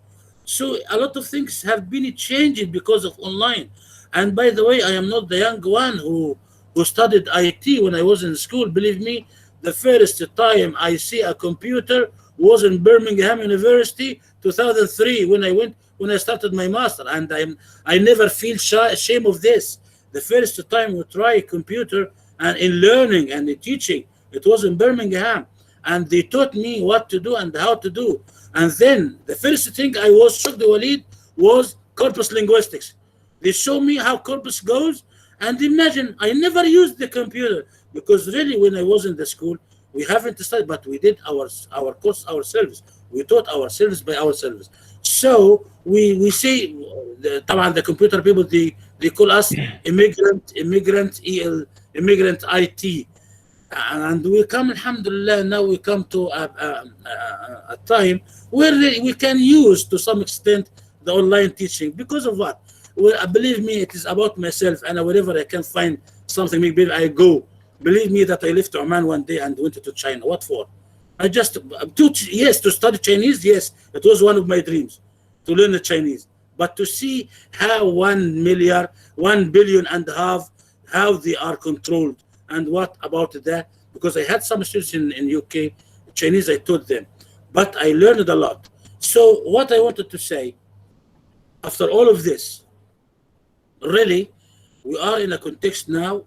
So a lot of things have been changing because of online. And by the way, I am not the young one who studied IT when I was in school. Believe me, the first time I see a computer was in Birmingham University, 2003, when I started my master, and I never feel shame of this. The first time we try a computer and in learning and in teaching, it was in Birmingham, and they taught me what to do and how to do. And then the first thing I was shocked, Walid, was corpus linguistics. They show me how corpus goes, and imagine I never used the computer because really when I was in the school, we haven't studied, but we did our course ourselves. We taught ourselves by ourselves. So we say, the computer people, they call us immigrant IT. And we come, alhamdulillah, now we come to a time where we can use to some extent the online teaching. Because of what? Well, believe me, it is about myself, and wherever I can find something, maybe I go. Believe me that I left Oman one day and went to China. What for? I just, to study Chinese, yes, it was one of my dreams, to learn the Chinese. But to see how 1 billion and a half, how they are controlled, and what about that? Because I had some students in UK, Chinese, I taught them. But I learned a lot. So what I wanted to say, after all of this, really, we are in a context now,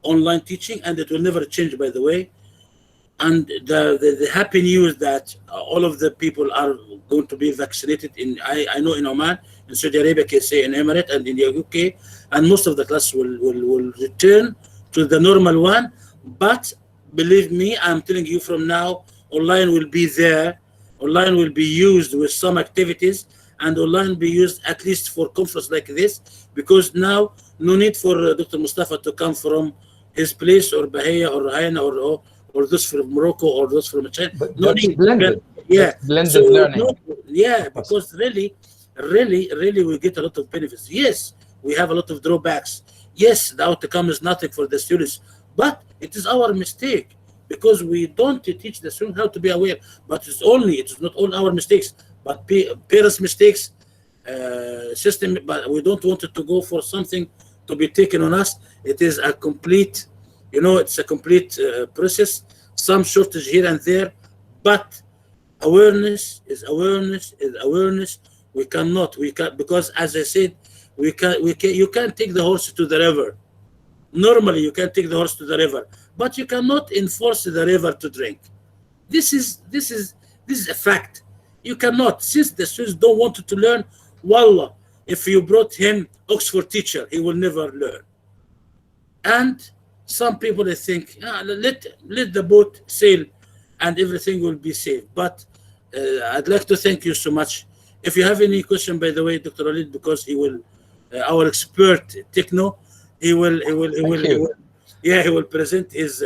online teaching, and it will never change, by the way. And the happy news that all of the people are going to be vaccinated I know in Oman, in Saudi Arabia, KSA, in Emirates, and in the UK, and most of the class will return to the normal one. But believe me, I'm telling you from now, online will be there. Online will be used with some activities, and online will be used at least for conference like this, because now no need for Dr. Mustafa to come from his place, or Bahia, or Haina, or those from Morocco, or those from China. But No that's need. blended. Yeah. That's blended So, learning. because really we get a lot of benefits. Yes, we have a lot of drawbacks. Yes, the outcome is nothing for the students, but it is our mistake because we don't teach the students how to be aware. But it's not all our mistakes, but parents' mistakes, system. But we don't want it to go for something to be taken on us. It is a complete, it's a complete process. Some shortage here and there, but awareness is awareness. We can because, as I said, you can't take the horse to the river. Normally, you can take the horse to the river, but you cannot enforce the river to drink. This is a fact. You cannot. Since the students don't want to learn, wallah, if you brought him Oxford teacher, he will never learn. And some people, they think, let the boat sail and everything will be safe. But I'd like to thank you so much. If you have any question, by the way, Dr. Walid, because he will, our expert techno, he will present his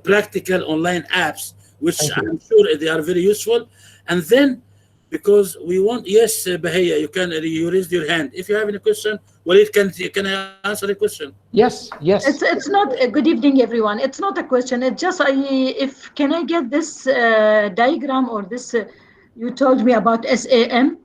practical online apps, which I'm sure they are very useful. And then, because we want, yes, Bahia, you raised your hand. If you have any question, Walid, can I answer the question? Yes. It's not a good evening, everyone. It's not a question. It's just can I get this diagram or this you told me about SAMP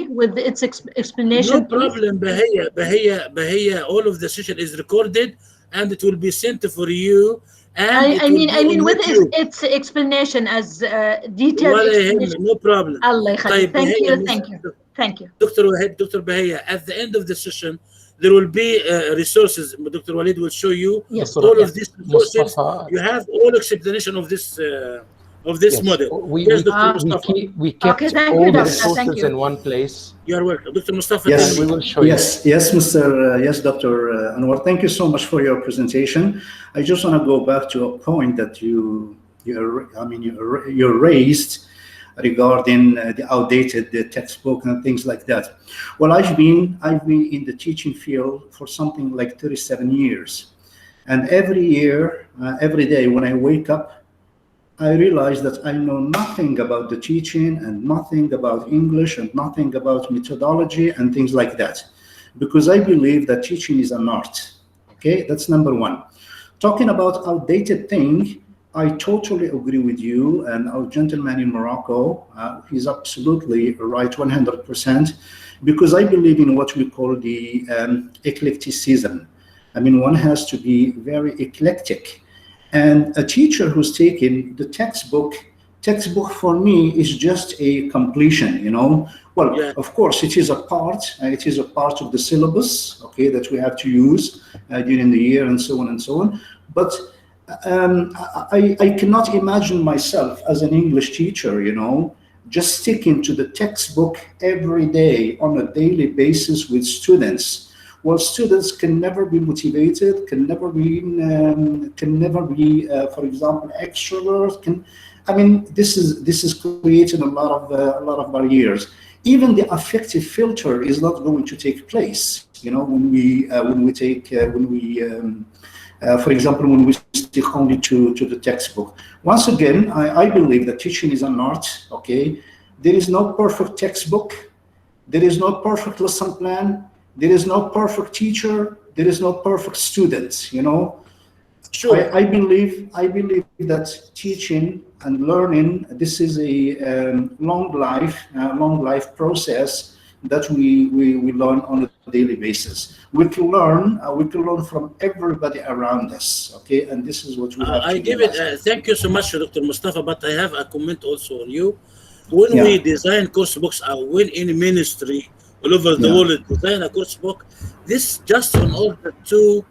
with its explanation? No problem, Bahia. All of the session is recorded and it will be sent for you. And I mean with its explanation as detailed explanation. No problem. Allah يخليك. Thank you. Dr. Bahia, at the end of the session, there will be resources. Dr. Walid will show you all of these resources. You have all explanation of this model. We kept all the resources in one place. You are welcome. Dr. Mustafa, yes, we will show you. Yes, Dr. Anwar, thank you so much for your presentation. I just want to go back to a point that you raised regarding the outdated textbook and things like that. Well, I've been in the teaching field for something like 37 years. And every year, every day when I wake up, I realize that I know nothing about the teaching and nothing about English and nothing about methodology and things like that. Because I believe that teaching is an art. Okay, that's number one. Talking about outdated thing, I totally agree with you, and our gentleman in Morocco, he's absolutely right, 100%, because I believe in what we call the eclecticism. I mean, one has to be very eclectic. And a teacher who's taken the textbook for me is just a completion, you know. Well, of course, it is a part of the syllabus, okay, that we have to use during the year and so on and so on. But I cannot imagine myself as an English teacher, you know, just sticking to the textbook every day on a daily basis with students. Well, students can never be motivated, can never be, for example, extroverts. This is creating a lot of barriers. Even the affective filter is not going to take place. You know, for example, when we stick only to the textbook. Once again, I believe that teaching is an art. Okay, there is no perfect textbook, there is no perfect lesson plan. There is no perfect teacher. There is no perfect student. You know, sure. I believe that teaching and learning, this is a long life process that we learn on a daily basis. We can learn from everybody around us. Okay, and this is what we have to do. Thank you so much, Dr. Mustafa. But I have a comment also on you. When we design course books, when any ministry all over the world design a course book, this just in order to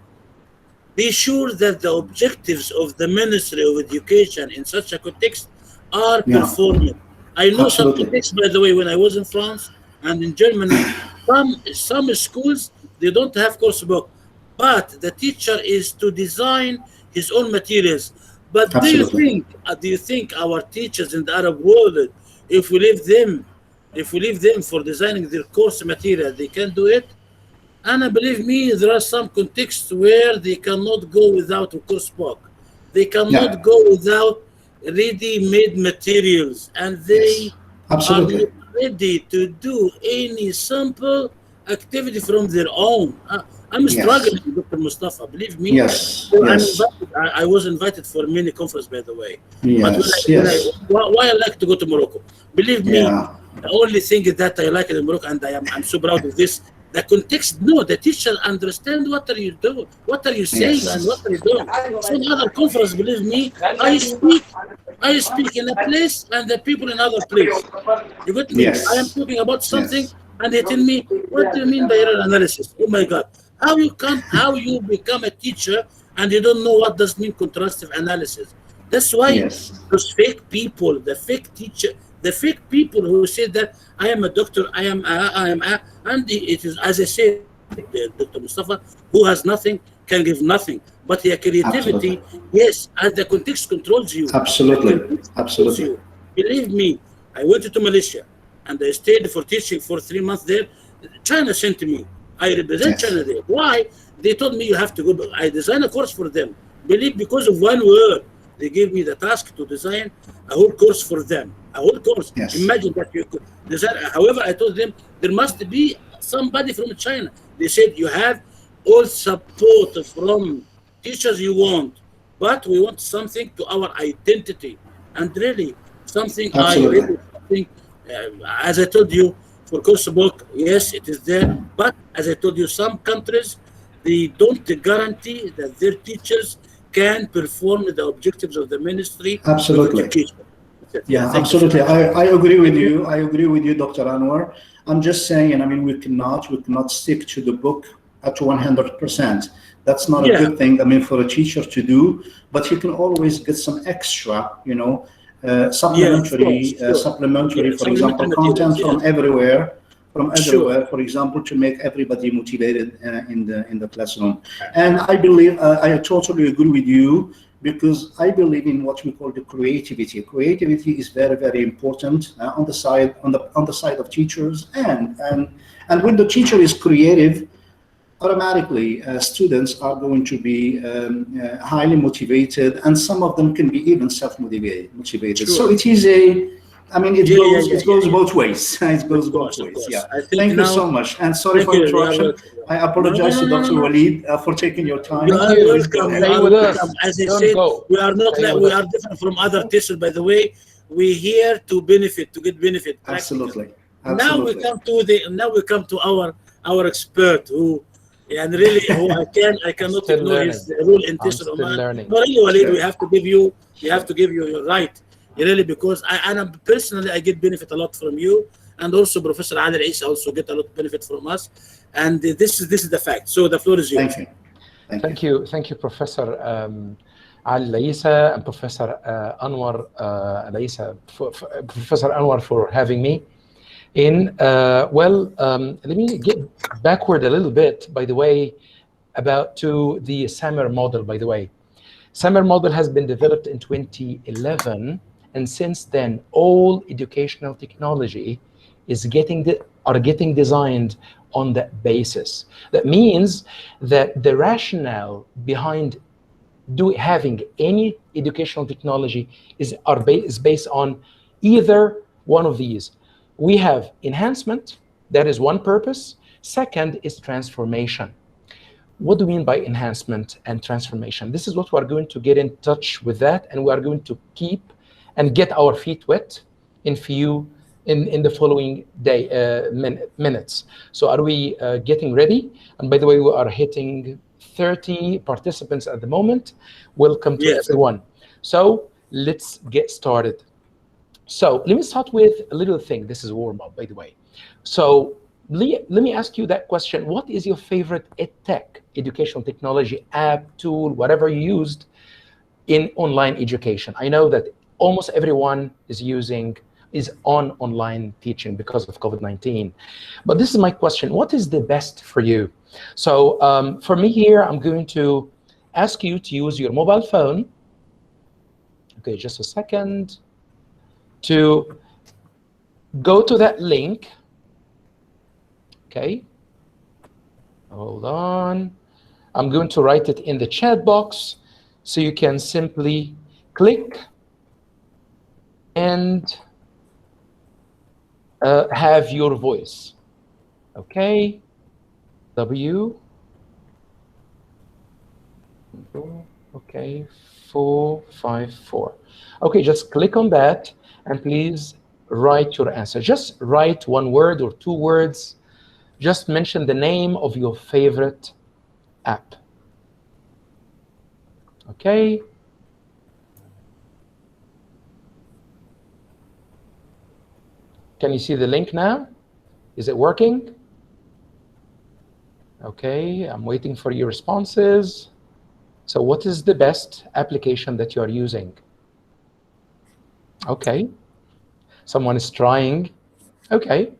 be sure that the objectives of the Ministry of Education in such a context are performing. I know some contexts, by the way, when I was in France and in Germany, some schools, they don't have course book, but the teacher is to design his own materials. But do you think our teachers in the Arab world, if we leave them for designing their course material, they can do it? And believe me, there are some contexts where they cannot go without a course book. They cannot go without ready-made materials, and they are not ready to do any simple activity from their own. I'm struggling, Dr. Mustafa, believe me. I was invited for many conferences, by the way. But why I like to go to Morocco? Believe me, the only thing that I like in Morocco, and I'm so proud of this, the context, the teacher understand what are you doing, what are you saying, and what are you doing. Some other conference, believe me, I speak in a place and the people in other place. You got me? I am talking about something and they tell me, what do you mean by error analysis? Oh my God. How you become a teacher and you don't know what does mean contrastive analysis? That's why those fake people, the fake teacher, The fake people who say that I am a doctor, and it is, as I said, Dr. Mustafa, who has nothing can give nothing. But your creativity, Absolutely. yes, as the context controls you. The Absolutely. context controls Absolutely. you. Believe me, I went to Malaysia and I stayed for teaching for 3 months there. China sent me. I represent Yes. China there. Why? They told me you have to go. I designed a course for them. Believe because of one word, they gave me the task to design a whole course for them. A whole course. Yes. Imagine that you could design. However, I told them there must be somebody from China. They said you have all support from teachers you want, but we want something to our identity. And really, something I Absolutely. really think, as I told you, for course book, yes, it is there. But as I told you, some countries, they don't guarantee that their teachers can perform the objectives of the Ministry of Absolutely. Education. Yeah, Thank you so absolutely. much. I agree with you. I agree with you, Dr. Anwar. I'm just saying, I mean, we cannot stick to the book at 100%. That's not a Yeah, good thing, I mean, for a teacher to do, but you can always get some extra, yeah, of course, sure. supplementary, Yeah, for supplementary example, materials. content Yeah, from sure. everywhere, for example, to make everybody motivated in the classroom. And I believe I totally agree with you because I believe in what we call the creativity. Creativity is very, very important on the side of teachers, and when the teacher is creative, automatically students are going to be highly motivated, and some of them can be even self-motivated. So Sure. it is I mean, it Yeah, yeah, goes yeah, it yeah, goes yeah. both ways. It goes Of both course, of ways. Yeah. course. I think Thank you so now, much, and sorry thank for you. You are interruption. welcome. I No, no, apologize no, to no, no, Dr. no. Walid for taking your You time. Thank are you. Please go welcome. You ahead. Stay are with welcome. us. As I Don't said, go. we are not Stay like with we are us. different from other teachers. By the way, we here to benefit, to get benefit practically. Absolutely. Now we Absolutely. come to our expert who, and really who I I'm cannot still ignore learning. his role in I'm Tesol still Oman. learning. No, really, Walid, Sure. we have Sure. to give you your right. Really, because I'm personally I get benefit a lot from you, and also Professor Ali Isa also get a lot of benefit from us, and this is the fact. So the floor is yours. Thank you. Thank you. Thank you, Professor Ali Laisa and Professor Anwar Laisa, Professor Anwar for having me in. Let me get backward a little bit, by the way, to the Summer model, by the way. Summer model has been developed in 2011, and since then, all educational technology are getting designed on that basis. That means that the rationale behind having any educational technology is based on either one of these. We have enhancement, that is one purpose. Second is transformation. What do we mean by enhancement and transformation? This is what we're going to get in touch with that, and we are going to keep and get our feet wet in the following minutes. So are we getting ready? And by the way, we are hitting 30 participants at the moment. Welcome to Yes. everyone. So let's get started. So let me start with a little thing. This is warm up, by the way. So let me ask you that question. What is your favorite edtech, educational technology, app, tool, whatever you used in online education? I know that almost everyone is on online teaching because of COVID-19. But this is my question. What is the best for you? So for me here, I'm going to ask you to use your mobile phone. Okay, just a second. To go to that link. Okay, hold on. I'm going to write it in the chat box so you can simply click and have your voice. Okay, okay, 454. Okay, just click on that and please write your answer. Just write one word or two words. Just mention the name of your favorite app. Okay. Can you see the link now? Is it working? Okay, I'm waiting for your responses. So what is the best application that you are using? Okay. Someone is trying. Okay.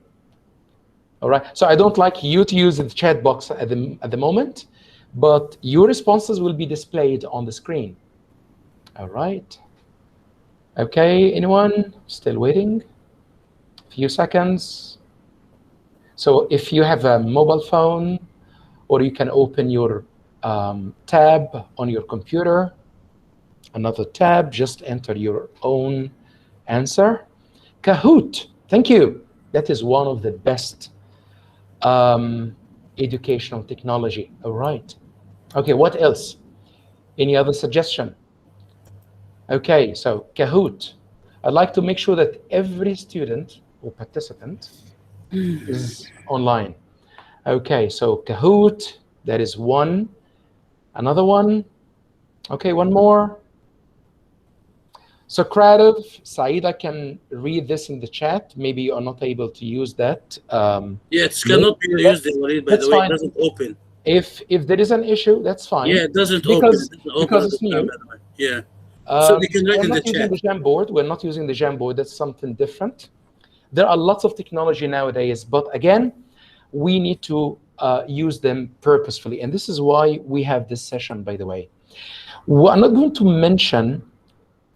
All right. So I don't like you to use the chat box at the moment, but your responses will be displayed on the screen. All right. Okay. Anyone still waiting? A few seconds. So if you have a mobile phone, or you can open your tab on your computer, another tab, just enter your own answer. Kahoot, thank you. That is one of the best educational technology. All right. Okay, what else? Any other suggestion? Okay, so Kahoot. I'd like to make sure that every student or participant is online. Okay, so Kahoot, that is one. Another one. Okay, one more. Socrative, Saeed, I can read this in the chat. Maybe you are not able to use that. Yeah, it cannot be used, by That's the way. fine. It doesn't open. If there is an issue, that's fine. Yeah, it doesn't because, open. It doesn't because open it's new. by the way. Yeah. So they can write we're in the not using chat. the Jamboard. We're not using the Jamboard. That's something different. There are lots of technology nowadays, but again, we need to use them purposefully. And this is why we have this session, by the way. I'm not going to mention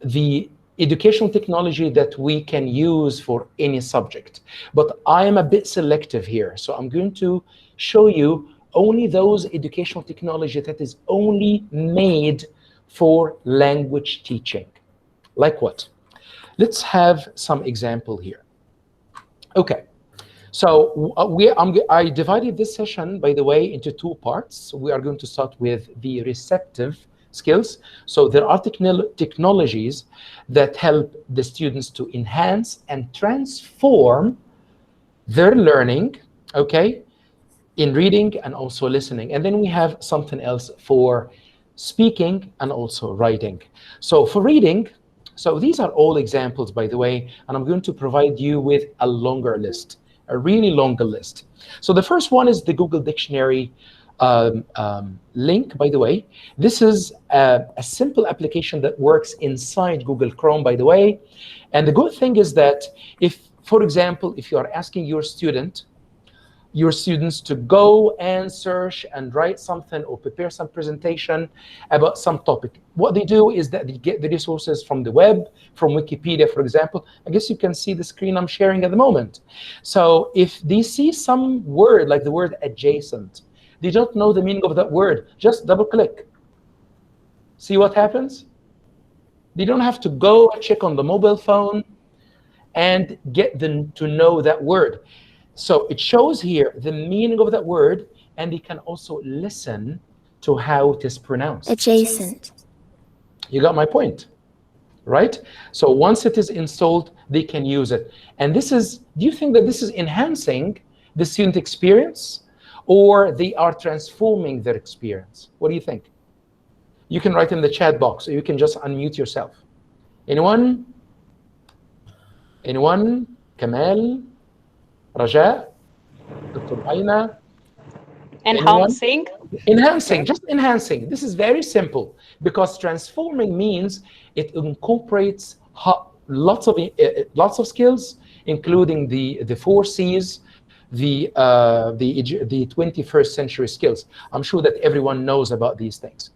the educational technology that we can use for any subject, but I am a bit selective here. So I'm going to show you only those educational technology that is only made for language teaching. Like what? Let's have some example here. Okay. So I divided this session, by the way, into two parts. We are going to start with the receptive skills. So there are technologies that help the students to enhance and transform their learning, okay, in reading and also listening. And then we have something else for speaking and also writing. So for reading, so these are all examples, by the way, and I'm going to provide you with a longer list, a really longer list. So the first one is the Google Dictionary link, by the way. This is a simple application that works inside Google Chrome, by the way. And the good thing is that if, for example, if you are asking your students to go and search and write something or prepare some presentation about some topic, what they do is that they get the resources from the web, from Wikipedia, for example. I guess you can see the screen I'm sharing at the moment. So if they see some word, like the word adjacent, they don't know the meaning of that word, just double click. See what happens? They don't have to go check on the mobile phone and get them to know that word. So it shows here the meaning of that word, and they can also listen to how it is pronounced. Adjacent. You got my point, right? So once it is installed, they can use it. And this is, do you think that this is enhancing the student experience, or they are transforming their experience? What do you think? You can write in the chat box, or you can just unmute yourself. Anyone? Anyone? Kamal? Raja? Dr. Aina? Enhancing. Enhancing, just enhancing. This is very simple, because transforming means it incorporates lots of skills, including the 4 C's, the 21st century skills. I'm sure that everyone knows about these things,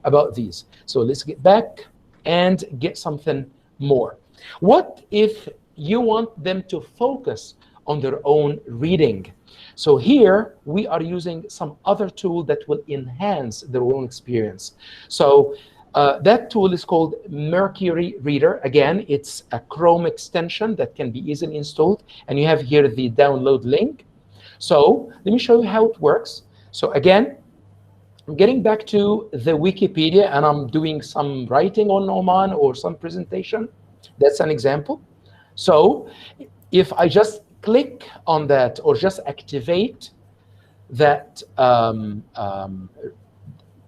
about these. So let's get back and get something more. What if you want them to focus on their own reading? So here we are using some other tool that will enhance their own experience. So that tool is called Mercury Reader. Again, it's a Chrome extension that can be easily installed, and you have here the download link. So let me show you how it works. So again, I'm getting back to the Wikipedia, and I'm doing some writing on Oman or some presentation. That's an example. So if I just click on that or just activate that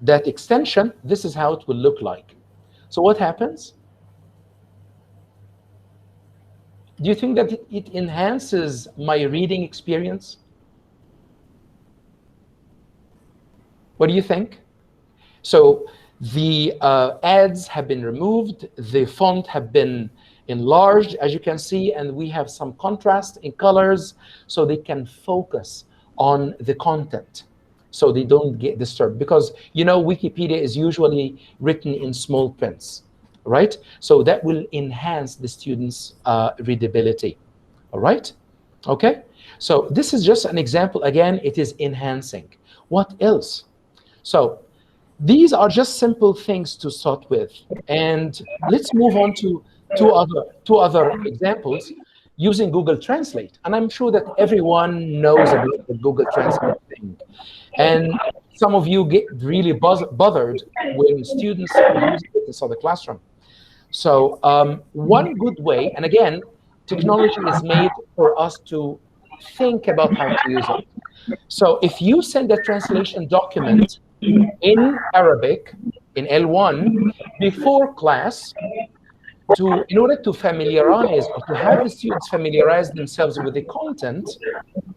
that extension, this is how it will look like. So what happens? Do you think that it enhances my reading experience? What do you think? So the ads have been removed, the font have been enlarged, as you can see, and we have some contrast in colors so they can focus on the content, so they don't get disturbed. Because, you know, Wikipedia is usually written in small prints, right? So that will enhance the students' readability, all right? Okay, so this is just an example. Again, it is enhancing. What else? So these are just simple things to start with. And let's move on to two other examples using Google Translate. And I'm sure that everyone knows about the Google Translate thing. And some of you get really bothered when students are using it inside the classroom. So one good way, and again, technology is made for us to think about how to use it. So if you send a translation document in Arabic, in L1, before class, in order to familiarize or to have the students familiarize themselves with the content,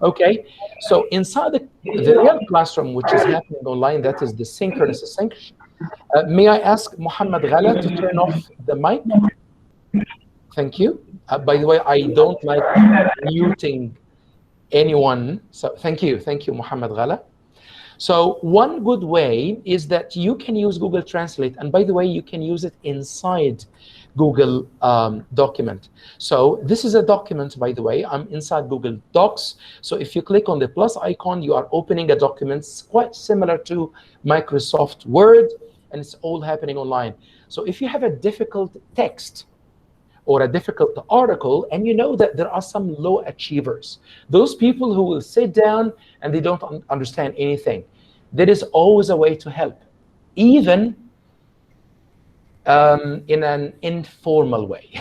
okay? So inside the real classroom, which is happening online, that is the synchronous sync. May I ask Muhammad Ghala to turn off the mic? Thank you. By the way, I don't like muting anyone. So thank you, Muhammad Ghala. So one good way is that you can use Google Translate. And by the way, you can use it inside Google document. So this is a document, by the way. I'm inside Google Docs. So if you click on the plus icon, you are opening a document. It's quite similar to Microsoft Word, and it's all happening online. So if you have a difficult text or a difficult article, and you know that there are some low achievers, those people who will sit down and they don't understand anything, there is always a way to help, even in an informal way.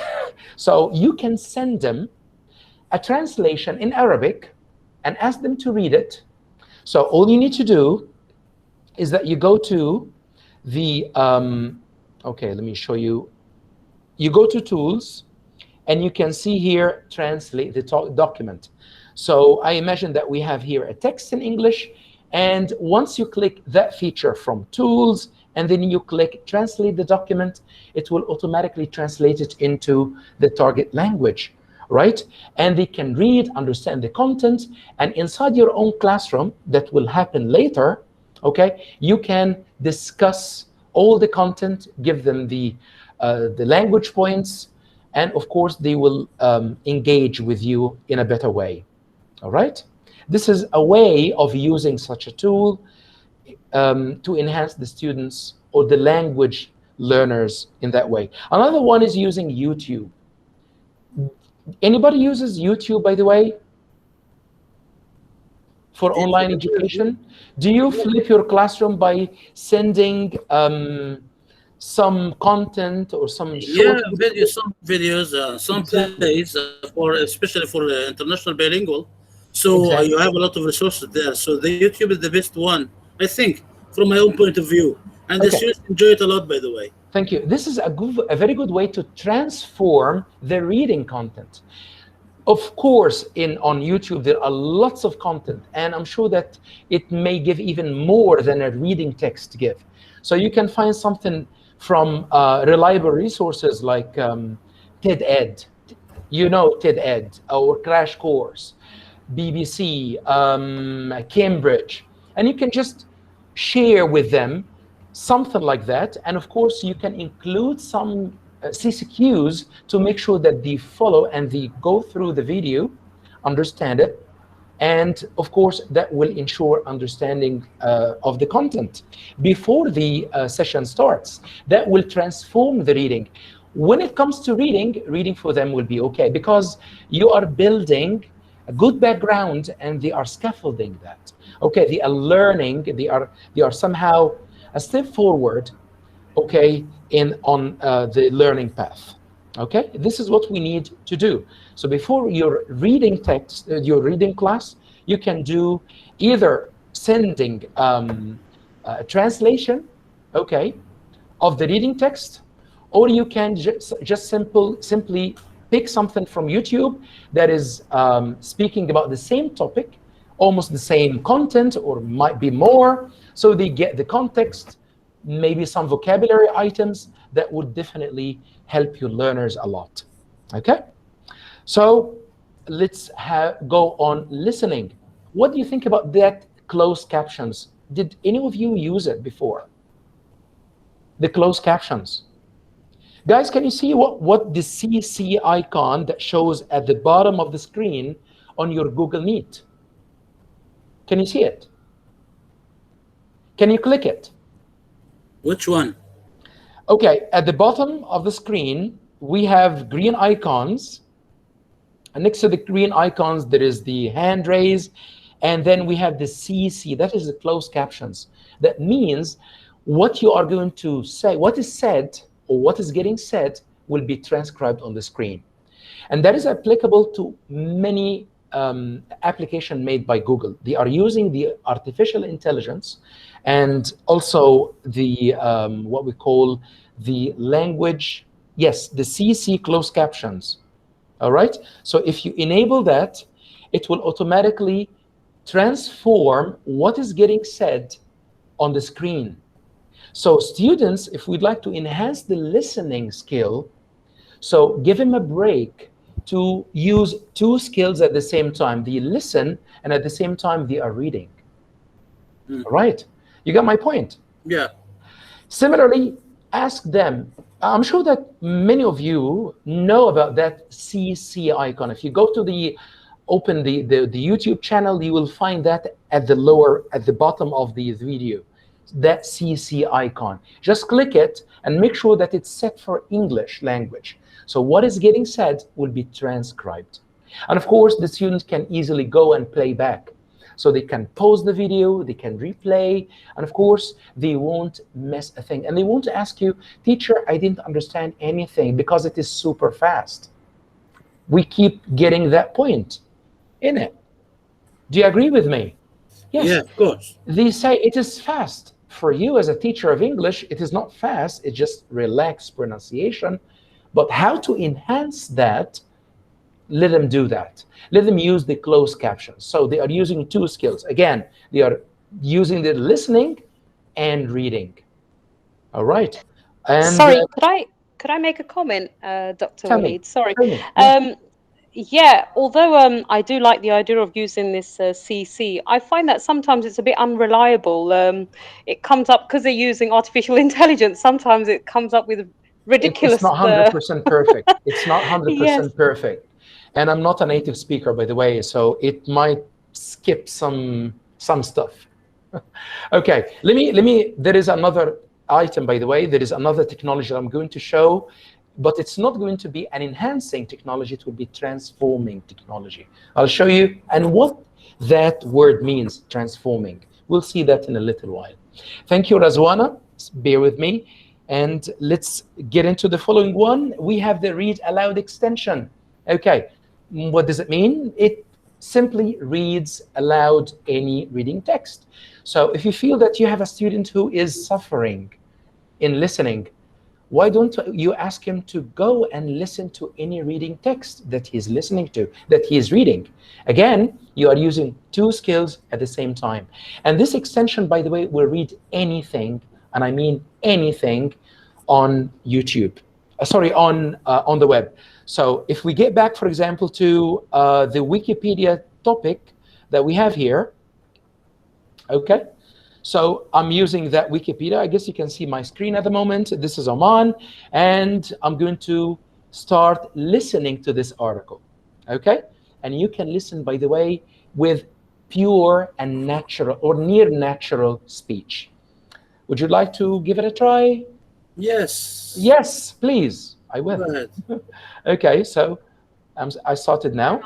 So you can send them a translation in Arabic and ask them to read it. So all you need to do is that you go to the, okay, let me show you. You go to Tools, and you can see here, translate the document. So I imagine that we have here a text in English, and once you click that feature from Tools, and then you click Translate the document, it will automatically translate it into the target language, right? And they can read, understand the content, and inside your own classroom, that will happen later, okay, you can discuss all the content, give them the language points, and of course, they will engage with you in a better way, all right? This is a way of using such a tool to enhance the students or the language learners in that way. Another one is using YouTube. Anybody uses YouTube, by the way, for online education? Do you flip your classroom by sending some content or some short some videos, some plays for especially for international bilingual. So Exactly. you have a lot of resources there. So the YouTube is the best one, I think, from my own point of view. And the students enjoy it a lot, by the way. Thank you. This is a very good way to transform the reading content. Of course, on YouTube, there are lots of content, and I'm sure that it may give even more than a reading text give. So you can find something from reliable resources like TED Ed, you know, TED Ed, or Crash Course, BBC, Cambridge, and you can just share with them something like that. And of course, you can include some CCQs to make sure that they follow and they go through the video, understand it, and of course, that will ensure understanding of the content before the session starts. That will transform the reading. When it comes to reading for them will be okay, because you are building a good background and they are scaffolding that. Okay, they are learning, they are somehow a step forward, okay, on the learning path. Okay, this is what we need to do. So before your reading text, your reading class, you can do either sending a translation, okay, of the reading text, or you can just simply pick something from YouTube that is speaking about the same topic, almost the same content, or might be more, so they get the context, maybe some vocabulary items that would definitely help your learners a lot. Okay, so let's go on listening. What do you think about that closed captions? Did any of you use it before? The closed captions. Guys, can you see what the CC icon that shows at the bottom of the screen on your Google Meet? Can you see it? Can you click it? Which one? Okay, at the bottom of the screen, we have green icons. And next to the green icons, there is the hand raise. And then we have the CC, that is the closed captions. That means what you are going to say, what is said or what is getting said will be transcribed on the screen. And that is applicable to many applications made by Google. They are using the artificial intelligence and also the what we call the language, yes, the CC closed captions. All right, so if you enable that, it will automatically transform what is getting said on the screen. So students, if we'd like to enhance the listening skill, so give them a break to use two skills at the same time. They listen and at the same time they are reading. All right, you got my point? Yeah. Similarly, ask them. I'm sure that many of you know about that CC icon. If you go to open the YouTube channel, you will find that at the bottom of the video, that CC icon. Just click it and make sure that it's set for English language. So what is getting said will be transcribed. And of course, the students can easily go and play back. So they can pause the video, they can replay, and of course, they won't miss a thing. And they won't ask you, teacher, I didn't understand anything, because it is super fast. We keep getting that point in it. Do you agree with me? Yes. Yeah, of course. They say it is fast. For you as a teacher of English, it is not fast, it's just relaxed pronunciation. But how to enhance that, let them do that. Let them use the closed captions. So they are using two skills. Again, they are using the listening and reading. All right. And sorry, could I make a comment, Dr. Waleed? Sorry. Yeah, although I do like the idea of using this CC, I find that sometimes it's a bit unreliable. It comes up, because they're using artificial intelligence, sometimes it comes up with ridiculous... It's not 100% perfect. It's not 100% Yes. perfect. And I'm not a native speaker, by the way, so it might skip some stuff. Okay, let me, there is another item, by the way. There is another technology that I'm going to show, but it's not going to be an enhancing technology, it will be transforming technology. I'll show you, and what that word means, transforming. We'll see that in a little while. Thank you, Razwana. Bear with me. And let's get into the following one. We have the read aloud extension. Okay, what does it mean? It simply reads aloud any reading text. So if you feel that you have a student who is suffering in listening, why don't you ask him to go and listen to any reading text that he's listening to, that he is reading? Again, you are using two skills at the same time. And this extension, by the way, will read anything, and I mean anything, on YouTube. On the web. So if we get back, for example, to the Wikipedia topic that we have here, okay? So I'm using that Wikipedia. I guess you can see my screen at the moment. This is Oman, and I'm going to start listening to this article, okay? And you can listen, by the way, with pure and natural or near natural speech. Would you like to give it a try? Yes. Yes, please. I will. Go ahead. Okay, so I started now.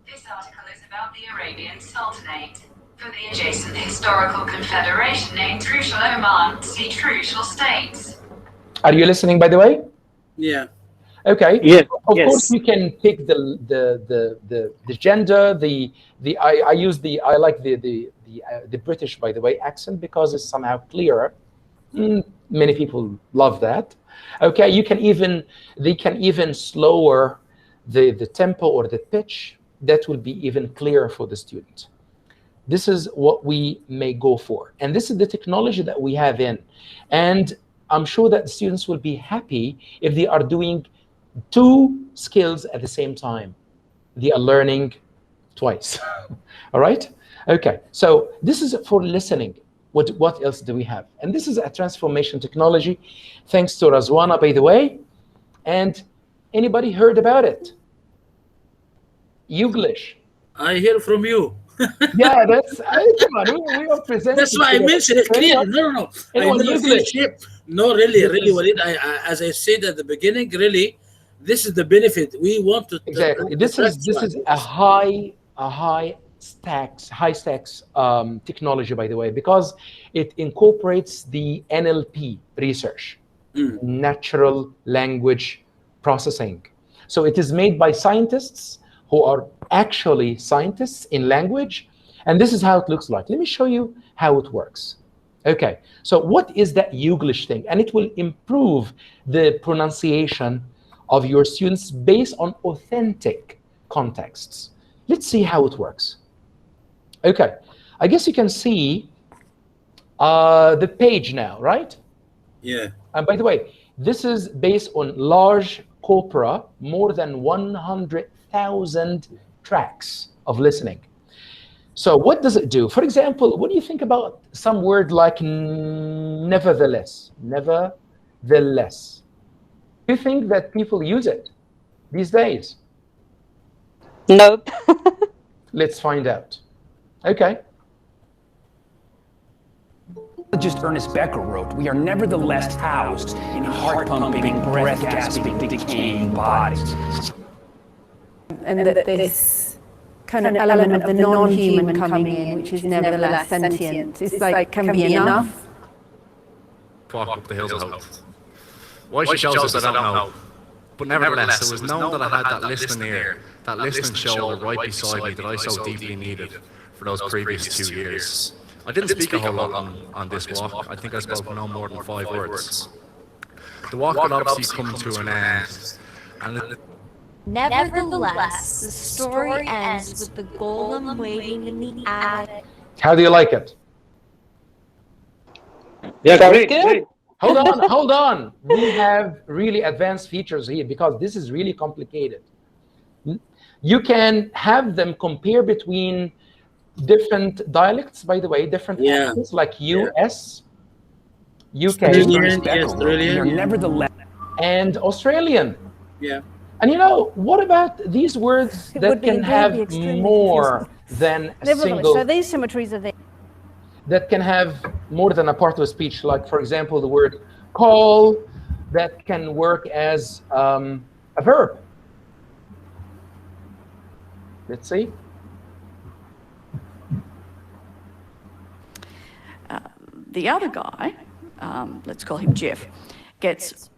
This article is about the Arabian Sultanate. For the adjacent historical confederation named Trucial Oman, see Trucial States. Are you listening, by the way? Yeah. Okay. Yeah. Of course, you can pick the gender. I like the British, by the way, accent, because it's somehow clearer. Many people love that. Okay, they can even slower the tempo or the pitch. That will be even clearer for the student. This is what we may go for. And this is the technology that we have in. And I'm sure that the students will be happy if they are doing two skills at the same time. They are learning twice. All right? Okay, so this is for listening. What else do we have? And this is a transformation technology, thanks to Razwana, by the way. And anybody heard about it? Youglish. I hear from you. Yeah, that's come on. We are presenting. That's why I mentioned it clearly. No. Anyone English? No, really, Walid. As I said at the beginning, really, this is the benefit we want to. Exactly. This is a high stacks technology, by the way, because it incorporates the NLP research, natural language processing. So it is made by scientists who are actually scientists in language, and this is how it looks like. Let me show you how it works. Okay, so what is that Youglish thing? And it will improve the pronunciation of your students based on authentic contexts. Let's see how it works. Okay, I guess you can see the page now, right? Yeah. And by the way, this is based on large corpora, more than 100,000 tracks of listening. So what does it do? For example, what do you think about some word like nevertheless? Nevertheless. Do you think that people use it these days? Nope. Let's find out. Okay. Just Ernest Becker wrote, we are nevertheless housed in heart-pumping, breath-gasping, decaying bodies. And that this kind of element of the non-human coming in, which is nevertheless sentient, is like, can be enough. Walk up the hills of hope. Why she chose us, I don't know. But nevertheless, it was known that I had that listening ear, that listening shoulder right beside me that I so deeply needed for those previous 2 years. I didn't speak a whole lot on this walk. I think I spoke no more than 5 words. The walk will obviously come to an end. And nevertheless, the story ends with the golem waving in the attic. How do you like it? Yeah, very good. Hold on. We have really advanced features here because this is really complicated. You can have them compare between different dialects, by the way, different accents like US, UK, nevertheless, and Australian. Yeah. And you know, what about these words that can have more than a single... So these symmetries are there. That can have more than a part of speech, like, for example, the word call, that can work as a verb. Let's see. The other guy, let's call him Jeff, gets...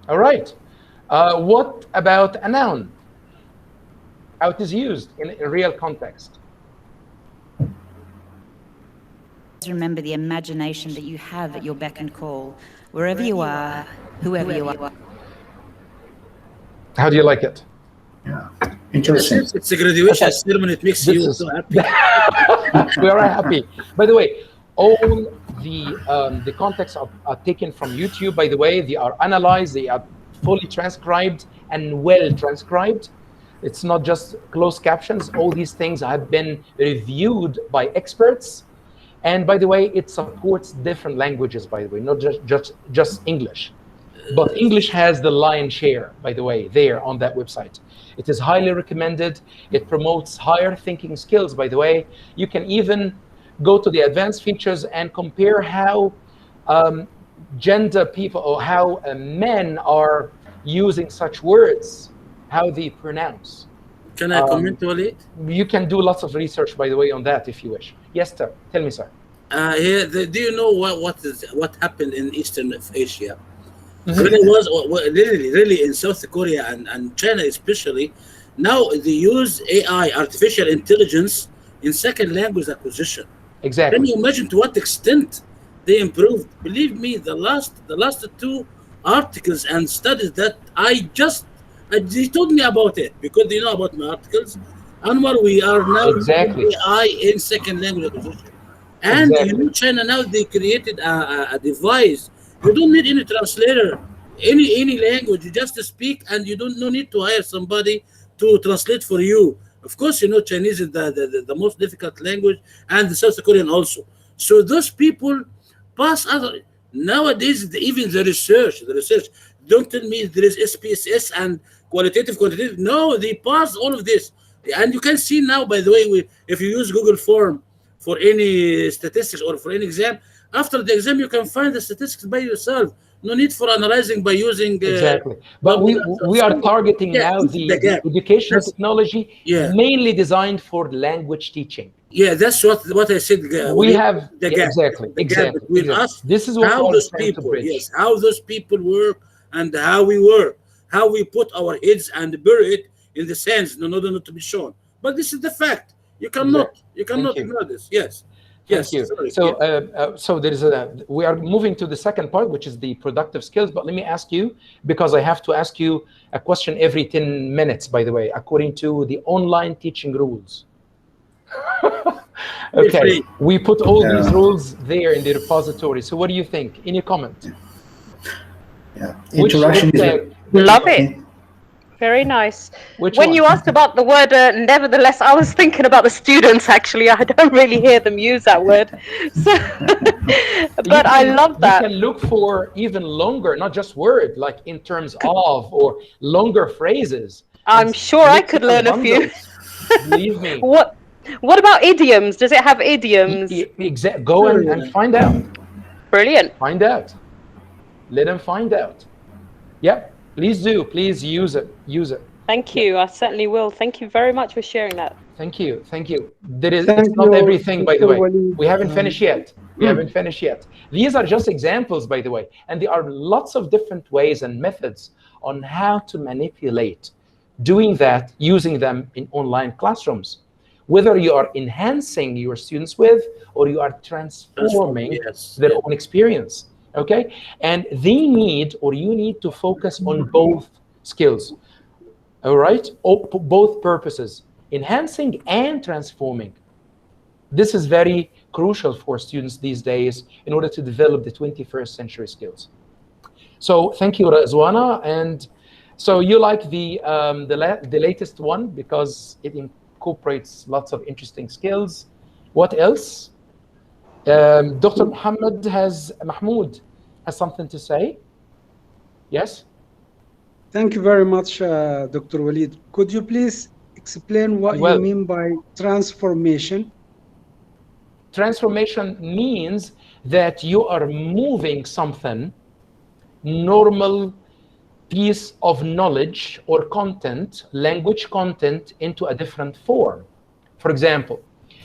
All right. What about a noun? How it is used in a real context? Remember the imagination that you have at your beck and call, wherever you are, whoever you are. How do you like it? Yeah, interesting. It's a graduation ceremony. It makes you so happy. We are happy. By the way, all the contexts are taken from YouTube. By the way, they are analyzed, they are fully transcribed and well transcribed. It's not just closed captions. All these things have been reviewed by experts. And by the way, it supports different languages, by the way, not just English. But English has the lion's share, by the way, there on that website. It is highly recommended. It promotes higher thinking skills, by the way. You can even go to the advanced features and compare how gender people or how men are using such words, how they pronounce. Can I comment on it? You can do lots of research, by the way, on that if you wish. Yes, sir. Tell me, sir. Do you know what happened in Eastern Asia? When it was really in South Korea and China especially, now they use AI, artificial intelligence, in second language acquisition. Exactly. Can you imagine to what extent they improved? Believe me, the last 2 articles and studies that they told me about it because they know about my articles. Anwar, we are now using AI in second language acquisition. And you know, China now, they created a device. You don't need any translator. any language. You just speak, and you don't no need to hire somebody to translate for you. Of course, you know Chinese is the most difficult language, and the South Korean also. So those people pass other nowadays. Even the research. Don't tell me there is SPSS and quantitative. No, they pass all of this, and you can see now. By the way, if you use Google Form for any statistics or for any exam, after the exam you can find the statistics by yourself. No need for analyzing by using exactly. But we are targeting now the educational technology mainly designed for language teaching. Yeah, that's what I said. We have the gap, exactly between us. This is what how those people, how those people work and how we work, how we put our heads and bury it in the sands, not to be shown. But this is the fact. You cannot ignore this. Yes. Thank you. Sorry. So there is we are moving to the second part, which is the productive skills. But let me ask you, because I have to ask you a question every 10 minutes, by the way, according to the online teaching rules. Okay, we put all these rules there in the repository. So what do you think? Any comment? Yeah, interaction love it. Very nice. When you asked about the word nevertheless, I was thinking about the students, actually. I don't really hear them use that word. So, but I love that. You can look for even longer, not just word, like in terms of, or longer phrases. I'm sure I could learn a few. Believe me. What about idioms? Does it have idioms? Go and find out. Brilliant. Find out. Let them find out. Yep. Please do. Please use it. Use it. Thank you. I certainly will. Thank you very much for sharing that. Thank you. Thank you. It's not everything, by the way. We haven't finished yet. We haven't finished yet. These are just examples, by the way. And there are lots of different ways and methods on how to manipulate doing that, using them in online classrooms. Whether you are enhancing your students with, or you are transforming their own experience. Okay, and they need, or you need to focus on both skills, all right, both purposes, enhancing and transforming. This is very crucial for students these days in order to develop the 21st century skills. So thank you, Razwana. And so you like the latest one because it incorporates lots of interesting skills. What else? Dr. Mahmoud has something to say. Yes? Thank you very much, Dr. Walid. Could you please explain what you mean by transformation? Transformation means that you are moving something, normal piece of knowledge or content, language content, into a different form. For example,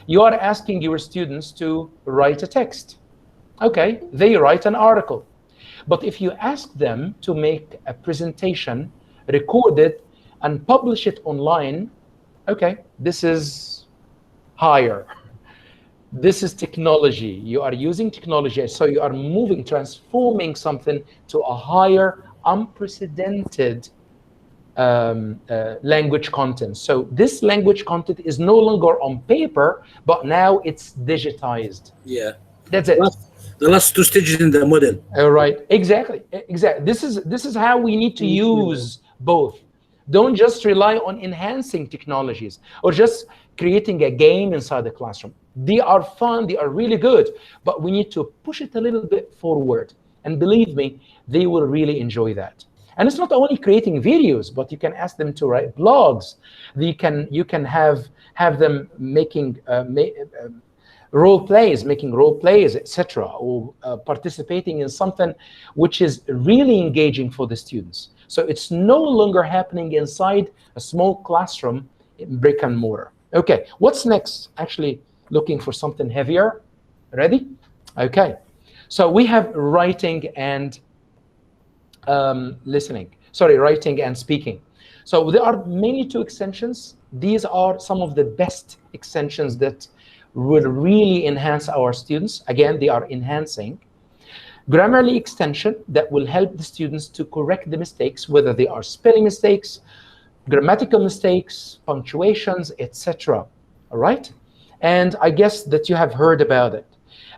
you are asking your students to write a text. Okay, they write an article. But if you ask them to make a presentation, record it, and publish it online, okay, this is higher. This is technology. You are using technology, so you are moving, transforming something to a higher, unprecedented language content. So this language content is no longer on paper, but now it's digitized. Yeah, that's it. The last two stages in the model. All right, exactly. This is how we need to use both. Don't just rely on enhancing technologies or just creating a game inside the classroom. They are fun, they are really good, but we need to push it a little bit forward. And believe me, they will really enjoy that. And it's not only creating videos, but you can ask them to write blogs. You can have them making role plays, etc., or participating in something which is really engaging for the students. So it's no longer happening inside a small classroom in brick and mortar. Okay, what's next? Actually looking for something heavier. Ready? Okay, so we have writing and writing and speaking. So there are mainly two extensions. These are some of the best extensions that will really enhance our students. Again, they are enhancing. Grammarly extension that will help the students to correct the mistakes, whether they are spelling mistakes, grammatical mistakes, punctuations, etc. All right? And I guess that you have heard about it.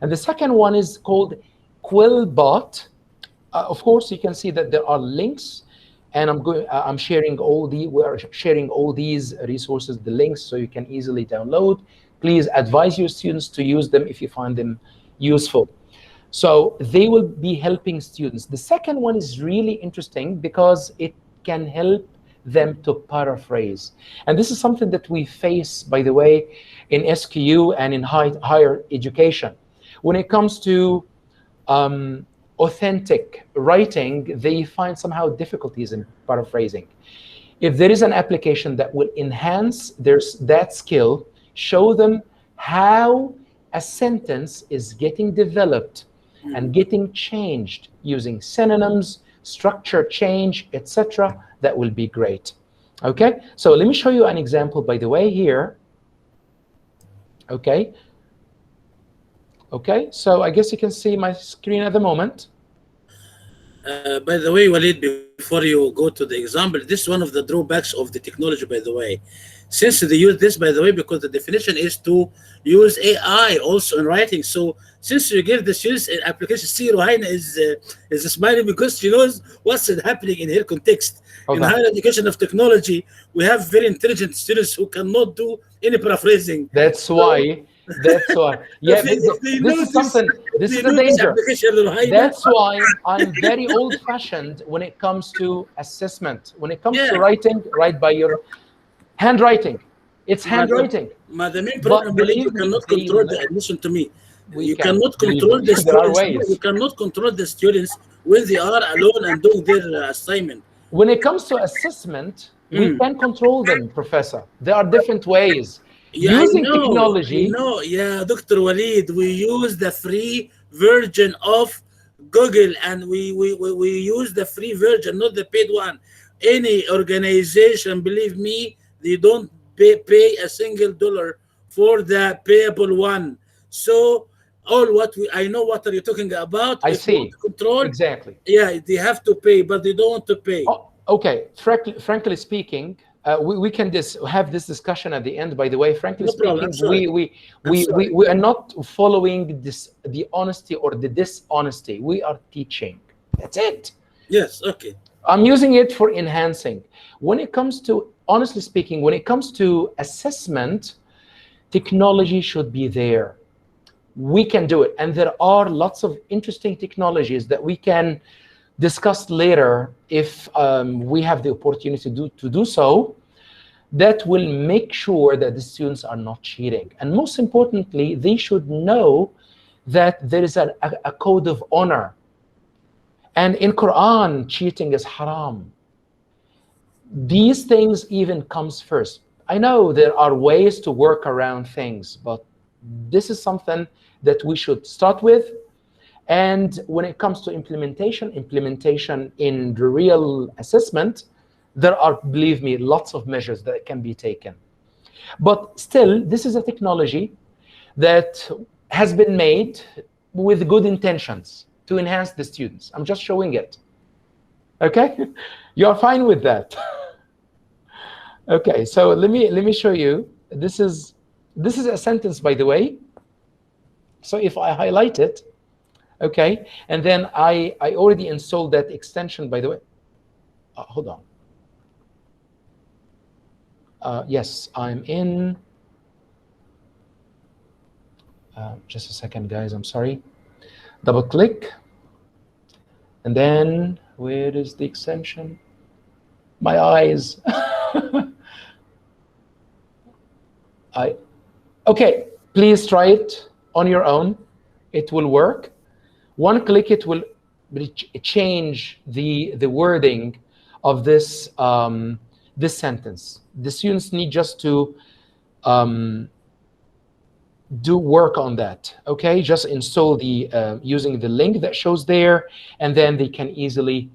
And the second one is called Quillbot. Of course, you can see that there are links, and I'm sharing we're sharing all these resources, the links, so you can easily download. Please advise your students to use them if you find them useful. So they will be helping students. The second one is really interesting because it can help them to paraphrase. And this is something that we face, by the way, in SQU and in higher education. When it comes to authentic writing, they find somehow difficulties in paraphrasing. If there is an application that will enhance that skill, show them how a sentence is getting developed and getting changed using synonyms, structure change, etc., that will be great. Okay, so let me show you an example, by the way, here. Okay. Okay, so I guess you can see my screen at the moment. By the way, Walid, before you go to the example, this is one of the drawbacks of the technology, by the way. Since they use this, by the way, because the definition is to use AI also in writing. So since you give the students an application, see, Rohaina is smiling because she knows what's happening in her context. In higher education of technology, we have very intelligent students who cannot do any paraphrasing. That's why. That's why. Yeah, this is something. This is a danger. That's why I'm very old-fashioned when it comes to assessment. When it comes to writing, write by your handwriting. It's handwriting. The main problem, you cannot control the admission to me. You cannot control the students. You cannot control the students when they are alone and doing their assignment. When it comes to assessment, we can control them, Professor. There are different ways. Using technology. No, Dr. Walid, we use the free version of Google, and we use the free version, not the paid one. Any organization, believe me, they don't pay a single dollar for the payable one. So I know what are you talking about. I see. Control exactly. Yeah, they have to pay, but they don't want to pay. Oh, okay. Frankly speaking, we can have this discussion at the end. By the way, frankly speaking, we are not following the honesty or the dishonesty. We are teaching. That's it. Yes. Okay. I'm using it for enhancing. When it comes to, honestly speaking, when it comes to assessment, technology should be there. We can do it, and there are lots of interesting technologies that we can discuss later if we have the opportunity to do so, that will make sure that the students are not cheating. And most importantly, they should know that there is a code of honor. And in Quran, cheating is haram. These things even comes first. I know there are ways to work around things, but this is something that we should start with. And when it comes to implementation in the real assessment, there are, believe me, lots of measures that can be taken. But still, this is a technology that has been made with good intentions to enhance the students. I'm just showing it. Okay? You're fine with that. Okay, so let me show you. This is a sentence, by the way. So if I highlight it, okay, and then I already installed that extension, by the way. Hold on. Yes, I'm in. Just a second, guys. I'm sorry. Double click. And then where is the extension? My eyes. Okay, please try it on your own. It will work. One click, it will change the wording of this this sentence. The students need just to do work on that. Okay, just install the using the link that shows there, and then they can easily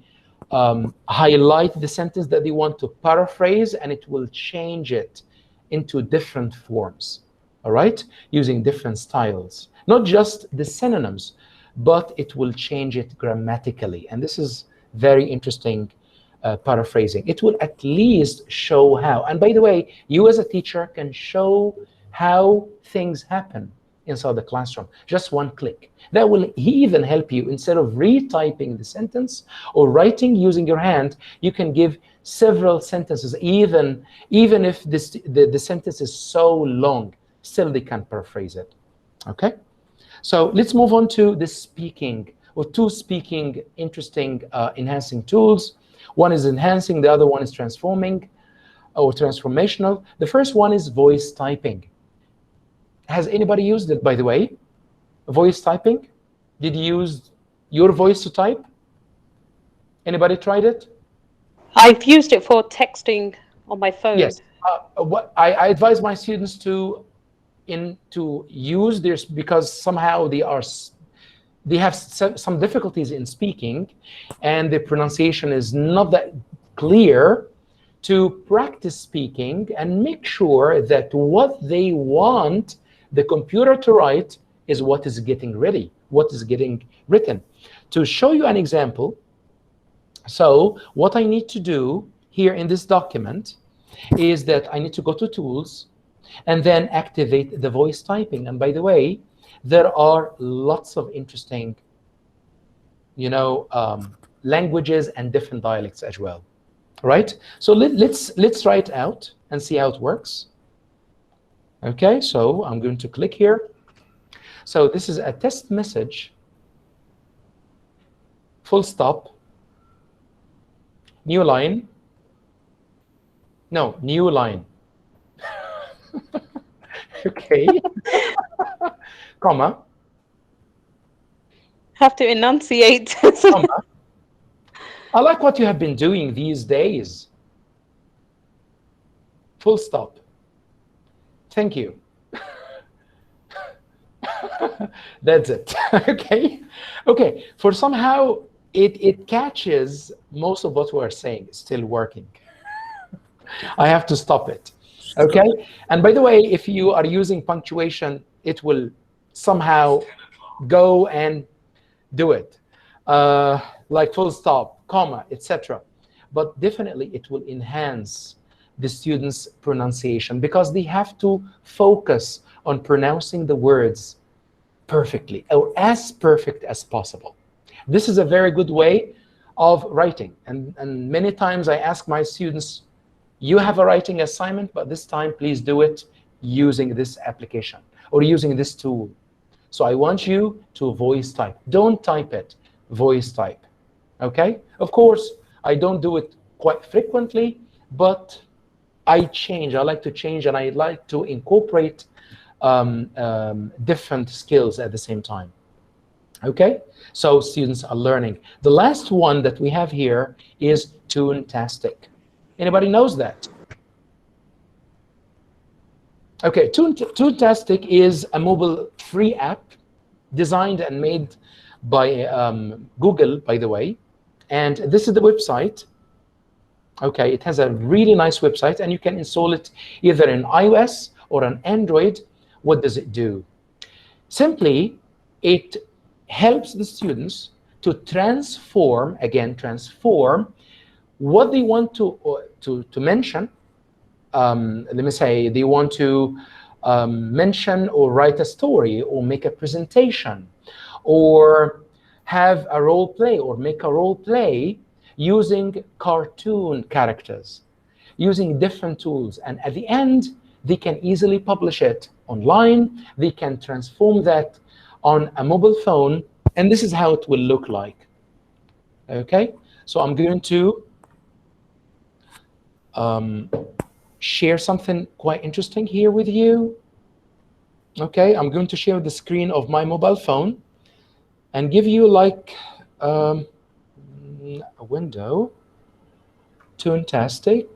highlight the sentence that they want to paraphrase, and it will change it into different forms. All right, using different styles, not just the synonyms, but it will change it grammatically. And this is very interesting paraphrasing. It will at least show how. And by the way, you as a teacher can show how things happen inside the classroom. Just one click. That will even help you. Instead of retyping the sentence or writing using your hand, you can give several sentences, even if the sentence is so long, still they can paraphrase it. Okay? So let's move on to the speaking, or two speaking interesting enhancing tools. One is enhancing, the other one is transforming or transformational. The first one is voice typing. Has anybody used it, by the way? Voice typing? Did you use your voice to type? Anybody tried it? I've used it for texting on my phone. Yes. What I advise my students to use this, because somehow they have some difficulties in speaking, and the pronunciation is not that clear, to practice speaking and make sure that what they want the computer to write is what is getting ready, what is getting written. To show you an example, so what I need to do here in this document is that I need to go to Tools and then activate the voice typing. And by the way, there are lots of interesting, languages and different dialects as well. Right? So let's try it out and see how it works. Okay, so I'm going to click here. So this is a test message, full stop, new line. No, new line. Okay. Comma. Have to enunciate. Comma. I like what you have been doing these days. Full stop. Thank you. That's it. Okay. Okay. For somehow it catches most of what we're saying. It's still working. I have to stop it. Okay. And by the way, if you are using punctuation, it will somehow go and do it. Like full stop, comma, etc. But definitely it will enhance the students' pronunciation, because they have to focus on pronouncing the words perfectly, or as perfect as possible. This is a very good way of writing. And many times I ask my students, you have a writing assignment, but this time please do it using this application or using this tool. So I want you to voice type. Don't type it, voice type. Okay? Of course, I don't do it quite frequently, but I change. I like to change, and I like to incorporate different skills at the same time. Okay? So students are learning. The last one that we have here is Toontastic. Anybody knows that? Okay, Toontastic is a mobile free app designed and made by Google, by the way. And this is the website. Okay, it has a really nice website, and you can install it either in iOS or on Android. What does it do? Simply, it helps the students to transform what they want to mention. Let me say they want to mention or write a story or make a presentation or have a role play or make a role play using cartoon characters, using different tools. And at the end, they can easily publish it online. They can transform that on a mobile phone, and this is how it will look like. Okay, so I'm going to share something quite interesting here with you. Okay, I'm going to share the screen of my mobile phone and give you like a window. Toontastic.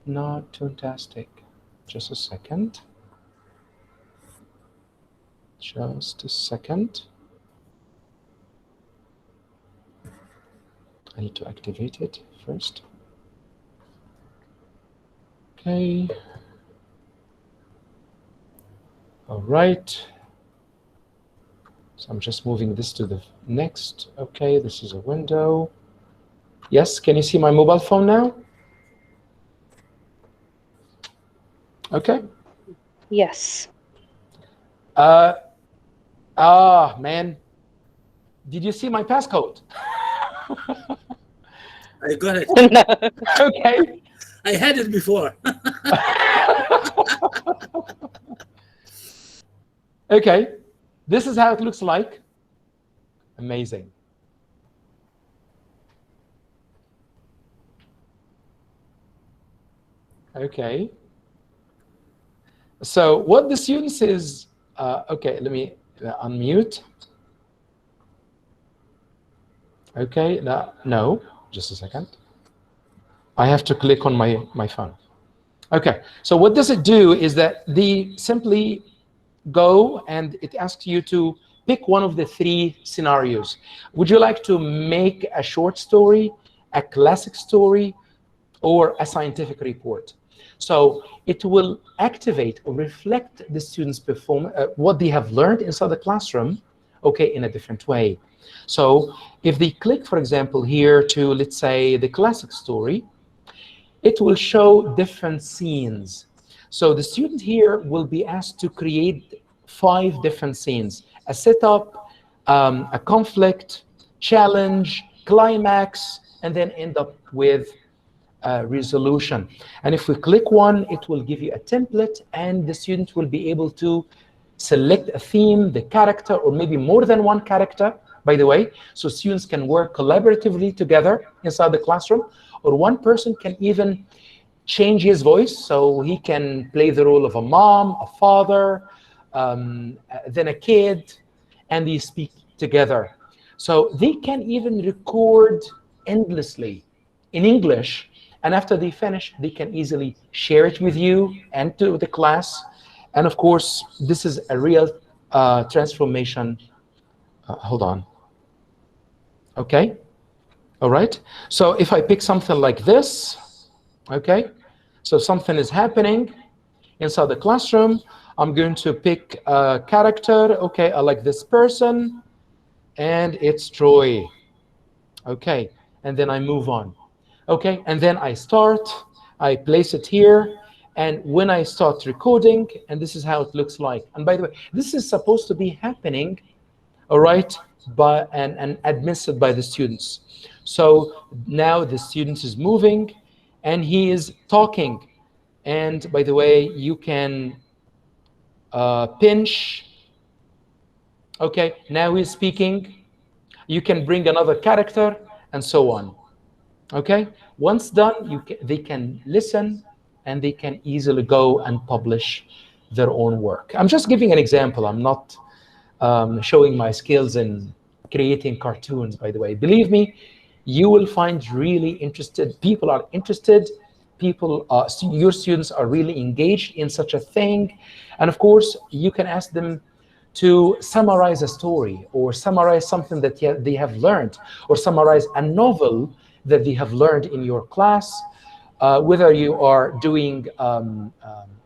Not Toontastic. Just a second. Just a second. I need to activate it first. Okay. All right. So I'm just moving this to the next. Okay, this is a window. Yes, can you see my mobile phone now? Okay. Yes. Man, did you see my passcode? I got it. Okay. I had it before. Okay, this is how it looks like. Amazing. Okay. So what the students is, okay, let me unmute. Okay, no, just a second. I have to click on my phone. Okay, so what does it do is that they simply go and it asks you to pick one of the 3 scenarios. Would you like to make a short story, a classic story, or a scientific report? So it will activate or reflect the students' performance, what they have learned inside the classroom, okay, in a different way. So if they click, for example, here to, let's say, the classic story, it will show different scenes. So the student here will be asked to create 5 different scenes: a setup, a conflict, challenge, climax, and then end up with resolution. And if we click one, it will give you a template, and the student will be able to select a theme, the character, or maybe more than one character, by the way, so students can work collaboratively together inside the classroom, or one person can even change his voice, so he can play the role of a mom, a father, then a kid, and they speak together. So they can even record endlessly in English, and after they finish, they can easily share it with you and to the class. And of course, this is a real transformation. Hold on. Okay. All right. So if I pick something like this, okay, so something is happening inside the classroom. I'm going to pick a character. Okay, I like this person, and it's Troy. Okay, and then I move on. Okay, and then I start, I place it here, and when I start recording, and this is how it looks like. And by the way, this is supposed to be happening, all right, and administered by the students. So now the student is moving, and he is talking. And by the way, you can pinch. Okay, now he's speaking. You can bring another character, and so on. Okay, once done, they can listen, and they can easily go and publish their own work. I'm just giving an example. I'm not showing my skills in creating cartoons, by the way. Believe me, you will find really interested people are interested. People, your students are really engaged in such a thing. And of course, you can ask them to summarize a story, or summarize something that they have learned, or summarize a novel that they have learned in your class, whether you are doing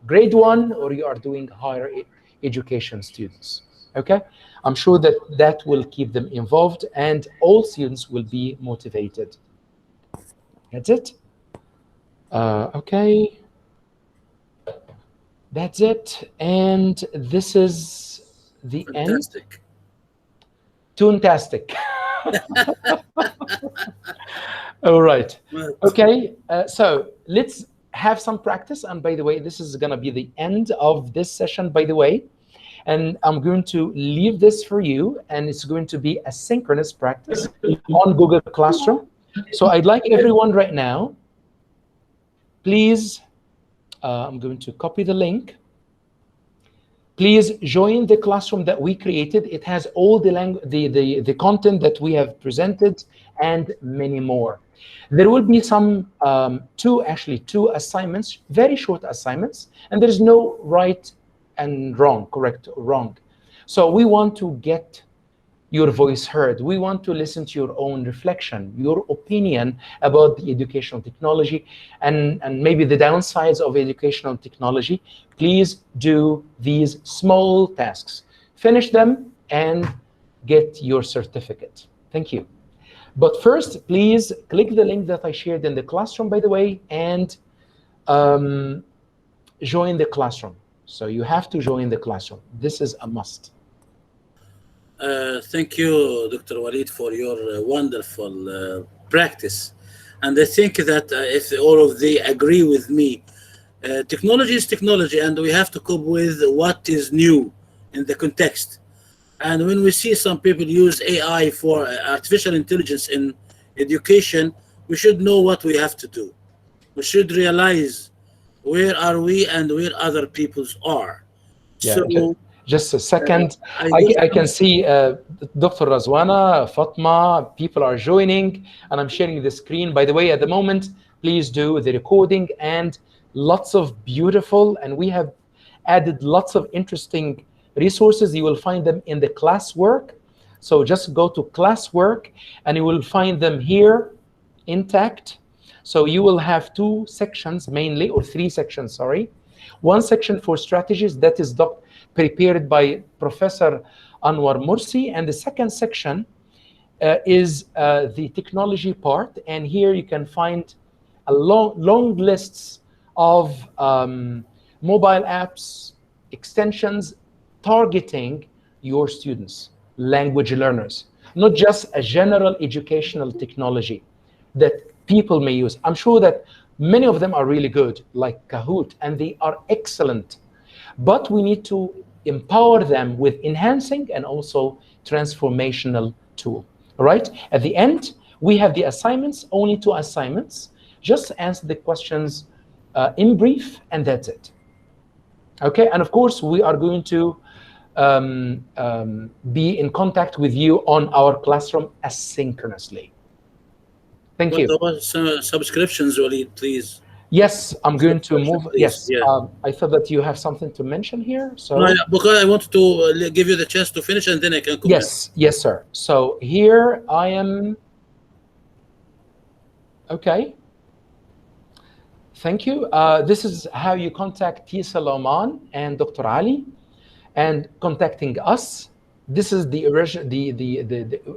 grade 1 or you are doing higher education students. Okay, I'm sure that that will keep them involved, and all students will be motivated. That's it. Okay, that's it, and this is the Fantastic. end. Toontastic. All right. Okay, so let's have some practice. And by the way, this is going to be the end of this session, by the way. And I'm going to leave this for you, and it's going to be a synchronous practice on Google Classroom. So I'd like everyone right now, please, I'm going to copy the link. Please join the classroom that we created. It has all the content that we have presented and many more. There will be some two assignments, very short assignments, and there's no right and wrong, correct or wrong. So we want to get your voice heard. We want to listen to your own reflection, your opinion about the educational technology, and maybe the downsides of educational technology. Please do these small tasks. Finish them and get your certificate. Thank you. But first, please click the link that I shared in the classroom, by the way, and join the classroom. So you have to join the classroom. This is a must. Thank you, Dr. Walid, for your wonderful practice. And I think that if all of they agree with me, technology is technology, and we have to cope with what is new in the context. And when we see some people use AI for artificial intelligence in education, we should know what we have to do. We should realize where are we and where other peoples are. Yeah, So just a second. I can see Dr. Razwana, Fatma, people are joining, and I'm sharing the screen. By the way, at the moment, please do the recording, and lots of beautiful, and we have added lots of interesting resources. You will find them in the classwork. So just go to classwork, and you will find them here intact. So you will have two sections mainly, or three sections, sorry. One section for strategies, that is prepared by Professor Anwar Mursi, and the second section is the technology part, and here you can find a long lists of mobile apps, extensions targeting your students, language learners, not just a general educational technology that people may use. I'm sure that many of them are really good, like Kahoot, and they are excellent. But we need to empower them with enhancing and also transformational tool. All right? At the end, we have the assignments, only 2 assignments. Just answer the questions in brief, and that's it. Okay? And of course, we are going to be in contact with you on our classroom asynchronously. Thank you. What about subscriptions, Walid, please? Yes, I'm going to move. Please, yes, yeah. I thought that you have something to mention here. So no, because I wanted to give you the chance to finish, and then I can comment. Yes, yes, sir. So here I am. Okay. Thank you. This is how you contact Tesol Oman and Dr. Ali, and contacting us. This is the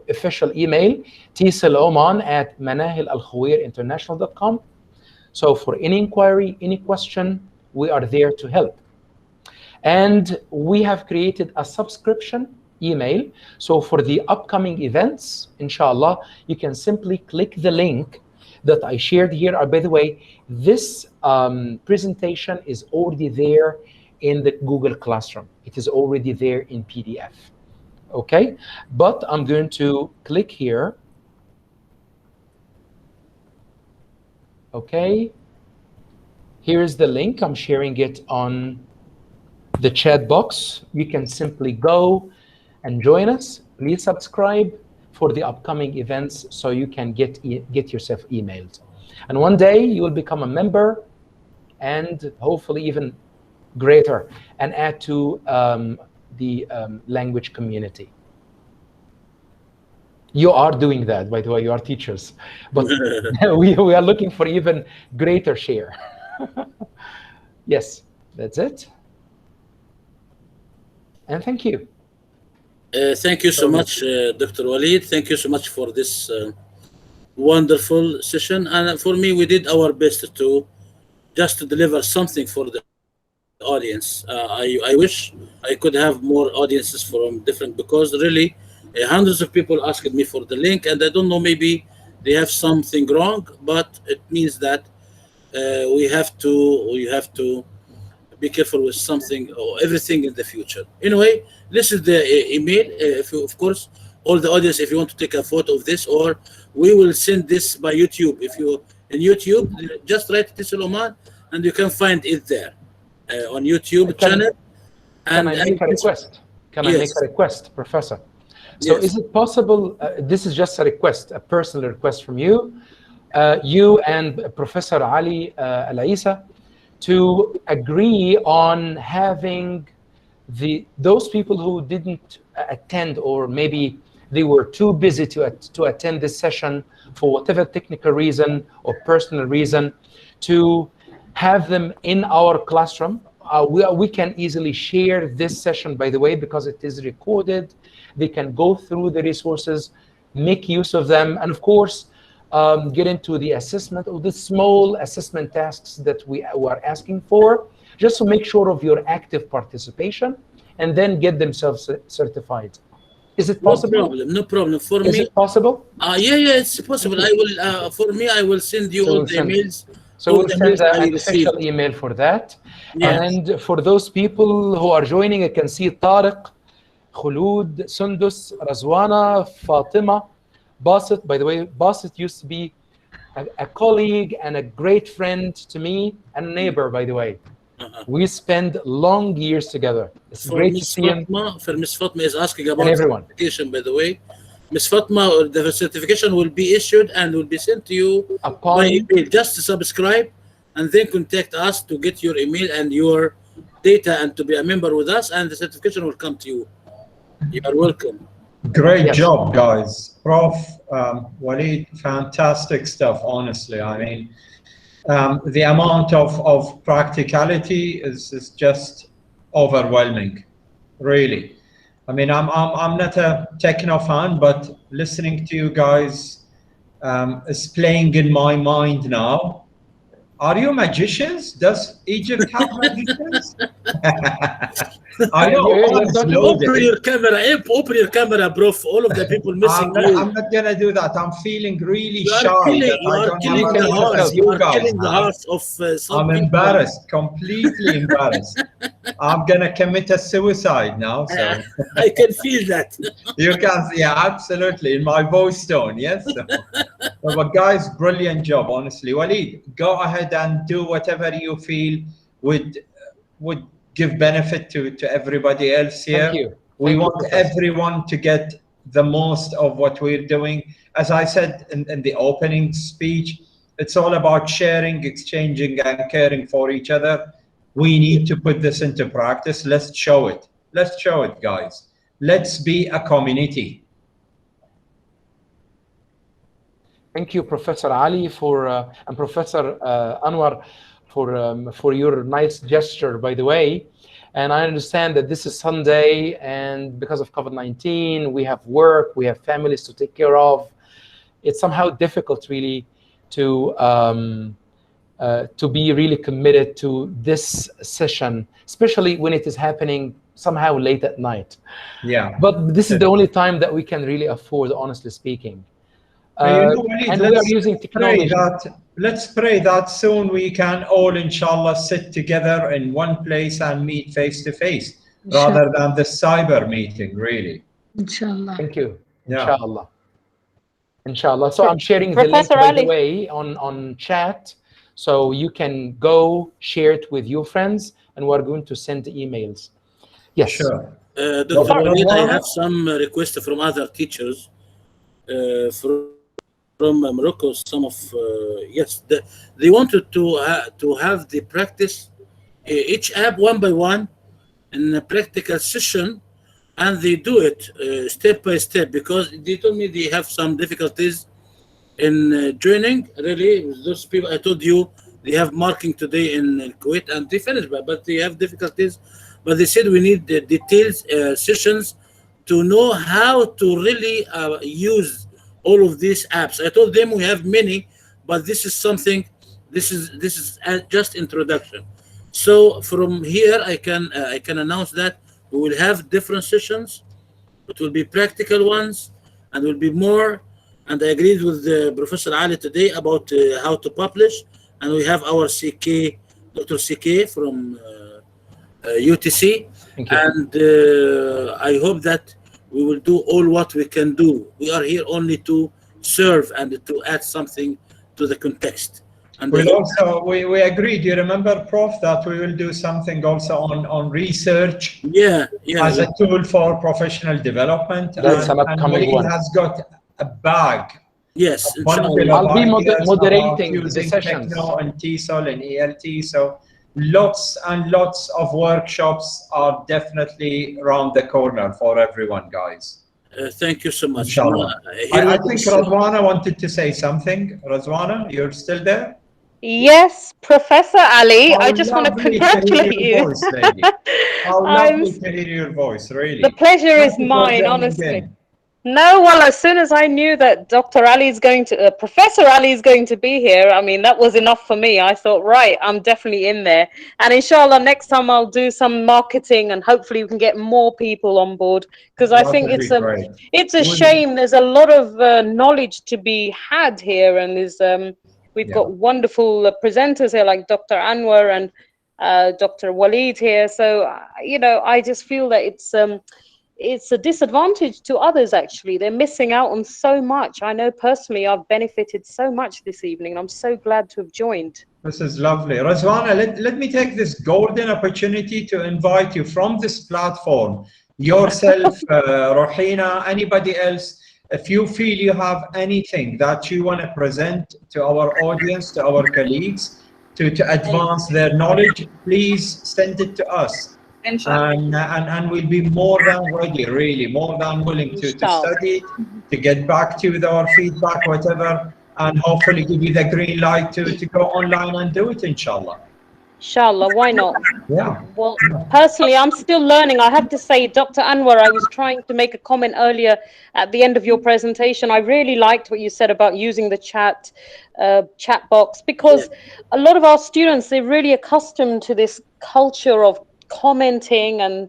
official email, tesoloman@manahilalkhawairinternational.com. So for any inquiry, any question, we are there to help. And we have created a subscription email. So for the upcoming events, inshallah, you can simply click the link that I shared here. By the way, this presentation is already there in the Google Classroom. It is already there in PDF. Okay, but I'm going to click here. Okay, here's the link. I'm sharing it on the chat box. You can simply go and join us. Please subscribe for the upcoming events so you can get yourself emailed. And one day you will become a member, and hopefully even greater, and add to the language community. You are doing that, by the way. You are teachers, but we are looking for even greater share. Yes, that's it. And thank you. Thank you so much, Dr. Walid. Thank you so much for this wonderful session. And for me, we did our best to just to deliver something for the audience. I wish I could have more audiences from different, because really hundreds of people asked me for the link, and I don't know, maybe they have something wrong, but it means that we have to be careful with something or everything in the future. Anyway, this is the email. Of course, all the audience, if you want to take a photo of this, or we will send this by YouTube. If you in YouTube, just write Tesol Oman, and you can find it there on YouTube channel. Can I make a request? Can I make a request, Professor? So is it possible, this is just a request, a personal request from you, you and Professor Ali Al-Isa, to agree on having those people who didn't attend, or maybe they were too busy to attend this session for whatever technical reason or personal reason, to have them in our classroom. We can easily share this session, by the way, because it is recorded. They can go through the resources, make use of them, and of course, get into the assessment, or the small assessment tasks that we are asking for. just to make sure of your active participation, and then get themselves certified. Is it possible? No problem. For me, is it possible? Yeah, it's possible. I will. For me, I will send you all the emails. So we'll send an official email for that. Yes. And for those people who are joining, I can see Tariq, Khulud, Sundus, Razwana, Fatima, Basit. By the way, Basit used to be a colleague and a great friend to me, and a neighbor, by the way. We spend long years together. It's great to see him. For Ms. Fatma is asking about certification, by the way. Ms. Fatma, the certification will be issued and will be sent to you by email. Just to subscribe and then contact us to get your email and your data and to be a member with us, and the certification will come to you. You are welcome. Great job, guys. Prof. Walid, fantastic stuff, honestly. I mean, the amount of practicality is just overwhelming, really. I mean, I'm not a techno fan, but listening to you guys is playing in my mind now. Are you magicians? Does Egypt have magicians? I know. Open your camera. Open your camera, bro. All of the people missing you. I'm not gonna do that. I'm feeling really shy. You are killing the hearts of some I'm embarrassed, completely embarrassed. I'm gonna commit a suicide now. So I can feel that. You can, yeah, absolutely, in my voice tone, yes. But guys, brilliant job, honestly. Walid, go ahead and do whatever you feel would give benefit to everybody else here. Thank you. We want everyone to get the most of what we're doing. As I said in the opening speech, it's all about sharing, exchanging, and caring for each other. We need to put this into practice. Let's show it. Let's show it, guys. Let's be a community. Thank you, Professor Ali, and Professor Anwar for your nice gesture, by the way. And I understand that this is Sunday, and because of COVID-19, we have work, we have families to take care of. It's somehow difficult, really, to be really committed to this session, especially when it is happening somehow late at night. Yeah. But this is the only time that we can really afford, honestly speaking. And we are using technology. Let's pray that soon we can all, inshallah, sit together in one place and meet face to face, rather than the cyber meeting, really. Inshallah. Thank you. Yeah. Inshallah. Inshallah. So I'm sharing the link, by the way, on chat, so you can go share it with your friends, and we're going to send emails. Yes. Sure. Dr. Walid, I have some requests from other teachers from Morocco. Some of yes, they wanted to have the practice each app one by one in a practical session, and they do it step by step, because they told me they have some difficulties in joining. Really, with those people I told you, they have marking today in Kuwait, and they finished, but they have difficulties. But they said we need the details sessions to know how to really use all of these apps. I told them we have many, but this is something. This is just introduction. So from here, I can announce that we will have different sessions. It will be practical ones, and will be more. And I agreed with Professor Ali today about how to publish. And we have our CK, Dr. CK from UTC. And I hope that we will do all what we can do. We are here only to serve and to add something to the context. And we'll also, we agreed, you remember, Prof, that we will do something also on research as a tool for professional development. That's an upcoming one. has got a bag. Yes, I'll be moderating the sessions. Techno and Tesol and ELT. So lots and lots of workshops are definitely around the corner for everyone, guys. Thank you so much. Inshallah. I think Razwana wanted to say something. Razwana, you're still there? Yes, Professor Ali, I just want to congratulate you. Voice, lady. How lovely to hear your voice, really. The pleasure is mine, honestly. No, well, as soon as I knew that Dr. Ali is going to, Professor Ali is going to be here, I mean, that was enough for me. I thought, right, I'm definitely in there. And inshallah, next time I'll do some marketing and hopefully we can get more people on board, because I That think would be great. it's a shame. There's a lot of knowledge to be had here, and we've got wonderful presenters here like Dr. Anwar and Dr. Waleed here. So, I just feel that it's a disadvantage to others, actually. They're missing out on so much. I know personally I've benefited so much this evening. I'm so glad to have joined. This is lovely. Razwana, let me take this golden opportunity to invite you from this platform, yourself, Rohina, anybody else, if you feel you have anything that you want to present to our audience, to our colleagues, to advance their knowledge, please send it to us. And we'll be more than ready, really, more than willing to study, to get back to you with our feedback, whatever, and hopefully give you the green light to go online and do it, inshallah. Inshallah, why not? Yeah. Well, personally, I'm still learning. I have to say, Dr. Anwar, I was trying to make a comment earlier at the end of your presentation. I really liked what you said about using the chat box, because a lot of our students, they're really accustomed to this culture of commenting and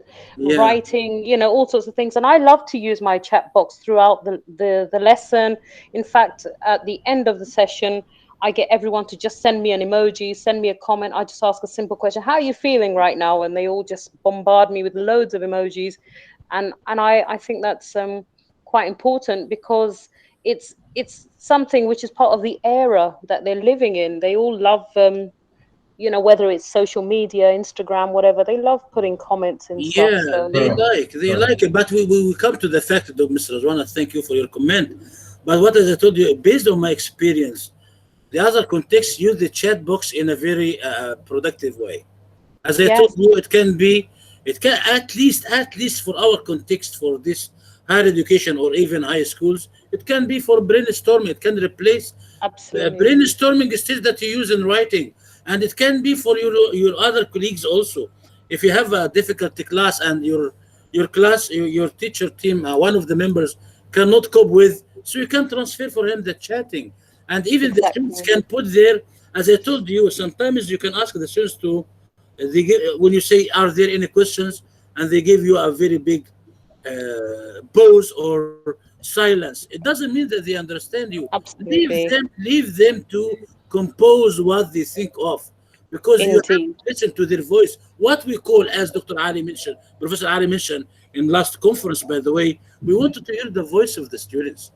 writing, all sorts of things. And I love to use my chat box throughout the lesson. In fact, at the end of the session, I get everyone to just send me an emoji, send me a comment. I just ask a simple question: how are you feeling right now? And they all just bombard me with loads of emojis. And I think that's quite important, because it's something which is part of the era that they're living in. They all love whether it's social media, Instagram, whatever, they love putting comments and stuff. So. They like it. But we come to the fact, though, Mr. Razwana, thank you for your comment. But what, as I told you, based on my experience, the other contexts use the chat box in a very productive way. As I told you, it can at least for our context, for this higher education or even high schools, it can be for brainstorming. It can replace brainstorming stage that you use in writing. And it can be for your other colleagues also. If you have a difficult class and your class, your teacher team, one of the members cannot cope with, so you can transfer for him the chatting. And even the students can put there, as I told you, sometimes you can ask the students to, when you say, are there any questions? And they give you a very big pause or silence. It doesn't mean that they understand you. Leave them to compose what they think of, because you have to listen to their voice. What we call, as Dr. Ali mentioned, Professor Ali mentioned in last conference, by the way, we wanted to hear the voice of the students.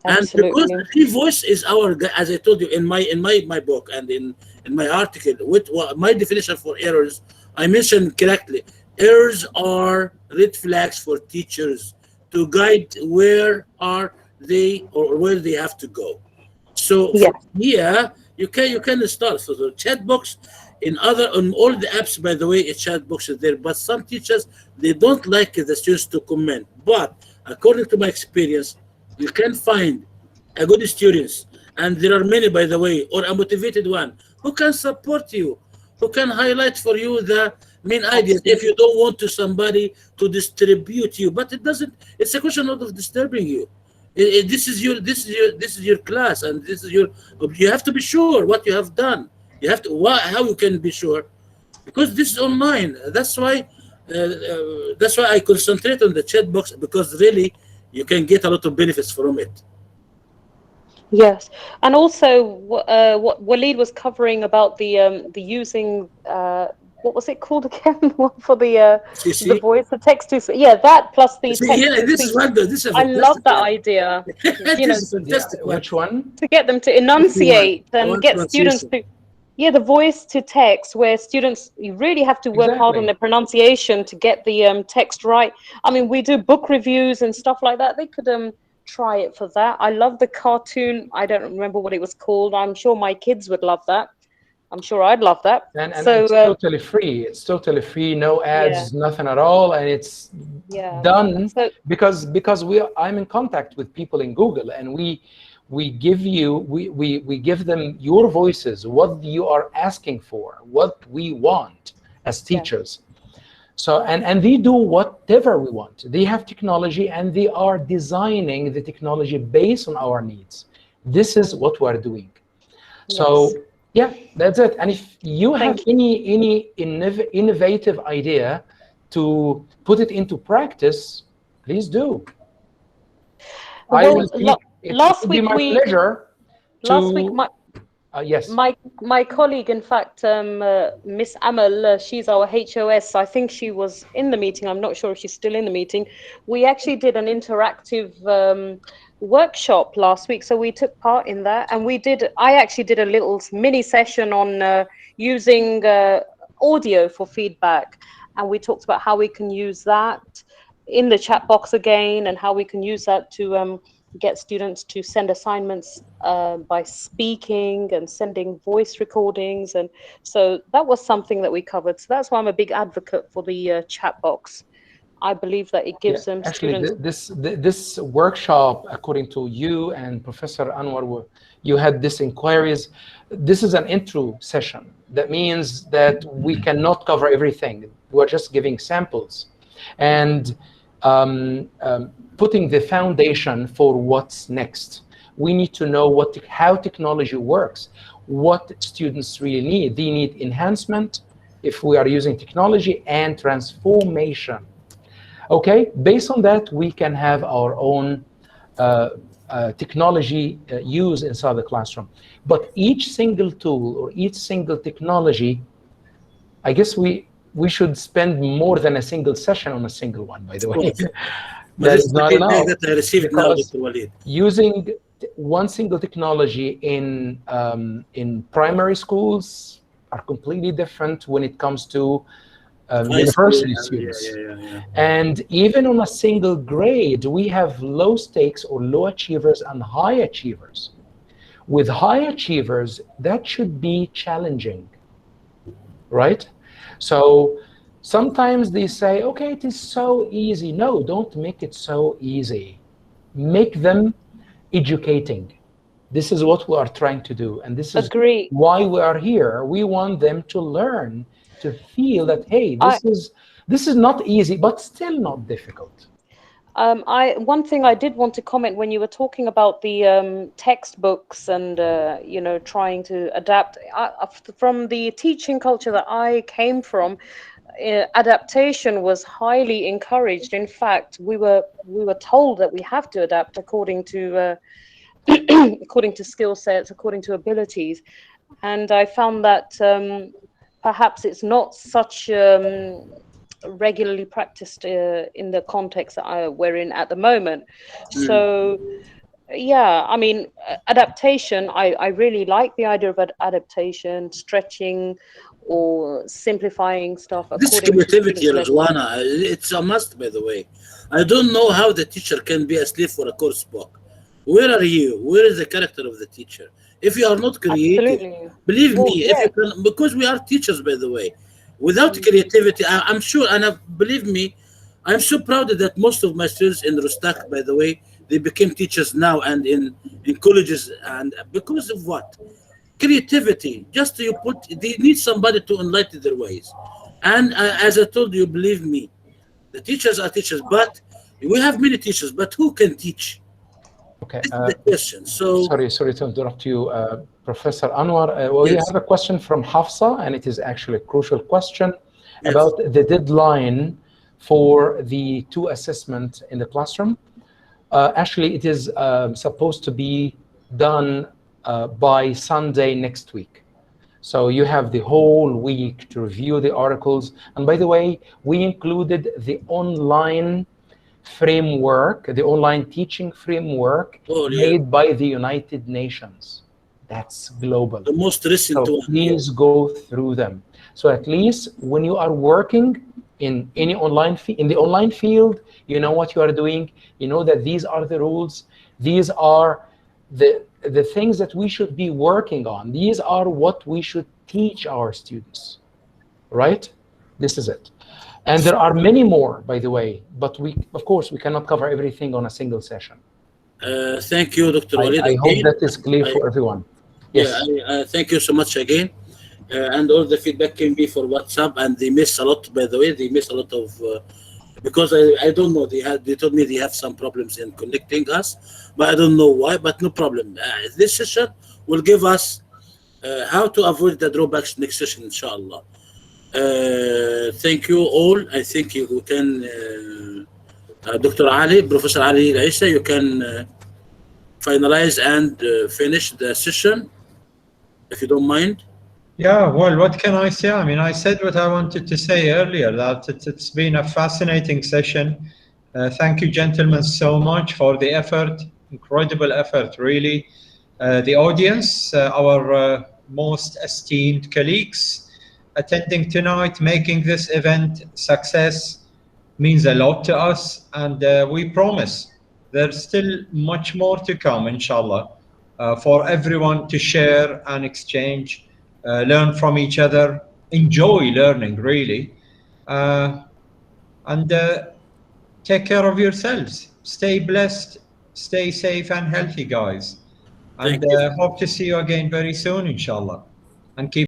Absolutely. And because the voice is our, as I told you in my book and in my article, with my definition for errors, I mentioned correctly, errors are red flags for teachers to guide where are they or where they have to go. So here you can start. So the chat box on all the apps, by the way, a chat box is there. But some teachers, they don't like the students to comment. But according to my experience, you can find a good students, and there are many, by the way, or a motivated one who can support you, who can highlight for you the main ideas. If you don't want somebody to distribute you, but it doesn't. It's a question not of disturbing you. This is your class, and this is your. You have to be sure what you have done. You have to. How you can be sure? Because this is online. That's why I concentrate on the chat box, because really you can get a lot of benefits from it. Yes, and also what Waleed was covering about the using what was it called again for the voice, the text to that plus the text. This is wonderful. This is I love that idea. Which one? To get them to enunciate and get students to the voice to text, where students, you really have to work hard on their pronunciation to get the text right. I mean, we do book reviews and stuff like that. They could try it for that. I love the cartoon. I don't remember what it was called. I'm sure my kids would love that. I'm sure I'd love that. And so, it's totally free. It's totally free, no ads, nothing at all, and it's done because I'm in contact with people in Google, and we give them your voices, what you are asking for, what we want as teachers. So, and they do whatever we want. They have technology and they are designing the technology based on our needs. This is what we're doing. So yeah, that's it. And if you have any innovative idea to put it into practice, please do. Well, last week my colleague, in fact, Miss Amal, she's our HOS. I think she was in the meeting. I'm not sure if she's still in the meeting. We actually did an interactive workshop last week, so we took part in that, and I actually did a little mini session on using audio for feedback, and we talked about how we can use that in the chat box again, and how we can use that to get students to send assignments by speaking and sending voice recordings. And so that was something that we covered. So that's why I'm a big advocate for the chat box. I believe that it gives them actually students. this workshop, according to you and Professor Anwar, you had this inquiries. This is an intro session. That means that we cannot cover everything. We're just giving samples and putting the foundation for what's next. We need to know how technology works, what students really need. They need enhancement if we are using technology, and transformation. Okay, based on that, we can have our own technology use inside the classroom. But each single tool or each single technology, I guess we should spend more than a single session on a single one, by the way. That is not enough. That I received now, Dr. Walid. Using one single technology in primary schools are completely different when it comes to university students. And even on a single grade, we have low stakes or low achievers and high achievers. With high achievers, that should be challenging, right? So sometimes they say, okay, it is so easy. No, don't make it so easy. Make them educating. This is what we are trying to do. And this is why we are here. We want them to learn, to feel that, hey, this is not easy, but still not difficult. One thing I did want to comment when you were talking about the textbooks and trying to adapt. From the teaching culture that I came from, adaptation was highly encouraged. In fact, we were told that we have to adapt according to according to skill sets, according to abilities, and I found that perhaps it's not such regularly practiced in the context that we're in at the moment. So yeah, I mean, adaptation, I really like the idea of adaptation, stretching or simplifying stuff. This creativity, Rajwana, it's a must, by the way. I don't know how the teacher can be asleep for a course book. Where are you? Where is the character of the teacher? If you are not creative, believe me, if you can, because we are teachers, by the way. Without creativity, I'm sure, and believe me, I'm so proud that most of my students in Rustak, by the way, they became teachers now and in colleges, and because of what? Creativity. Just they need somebody to enlighten their ways. And as I told you, believe me, the teachers are teachers, but we have many teachers, but who can teach? Okay. The question. So sorry to interrupt you, Professor Anwar. We have a question from Hafsa, and it is actually a crucial question about the deadline for the 2 assessment in the classroom. Actually, it is supposed to be done by Sunday next week. So you have the whole week to review the articles. And by the way, we included the online framework, the online teaching framework made by the United Nations. That's global. The most recent one. Please go through them. So at least when you are working in any in the online field, you know what you are doing. You know that these are the rules. These are the things that we should be working on. These are what we should teach our students, right? This is it. And there are many more, by the way, but of course, we cannot cover everything on a single session. Thank you, Dr. Walid. I hope that is clear for everyone. Yes. Yeah, thank you so much again. and all the feedback can be for WhatsApp, and they miss a lot, by the way. They miss a lot of because I don't know, they told me they have some problems in connecting us, but I don't know why, but no problem. This session will give us how to avoid the drawbacks next session, inshallah. Thank you all. I think you can Dr. Ali, Professor Ali Raisa, you can finalize and finish the session, if you don't mind. Yeah, well, what can I say? I mean, I said what I wanted to say earlier, that it's been a fascinating session. Thank you, gentlemen, so much for the effort, incredible effort, really. The audience, our most esteemed colleagues attending tonight, making this event success means a lot to us, and we promise there's still much more to come, inshallah, for everyone to share and exchange, learn from each other, enjoy learning, really, and take care of yourselves. Stay blessed, stay safe and healthy, guys. And hope to see you again very soon, inshallah. And keep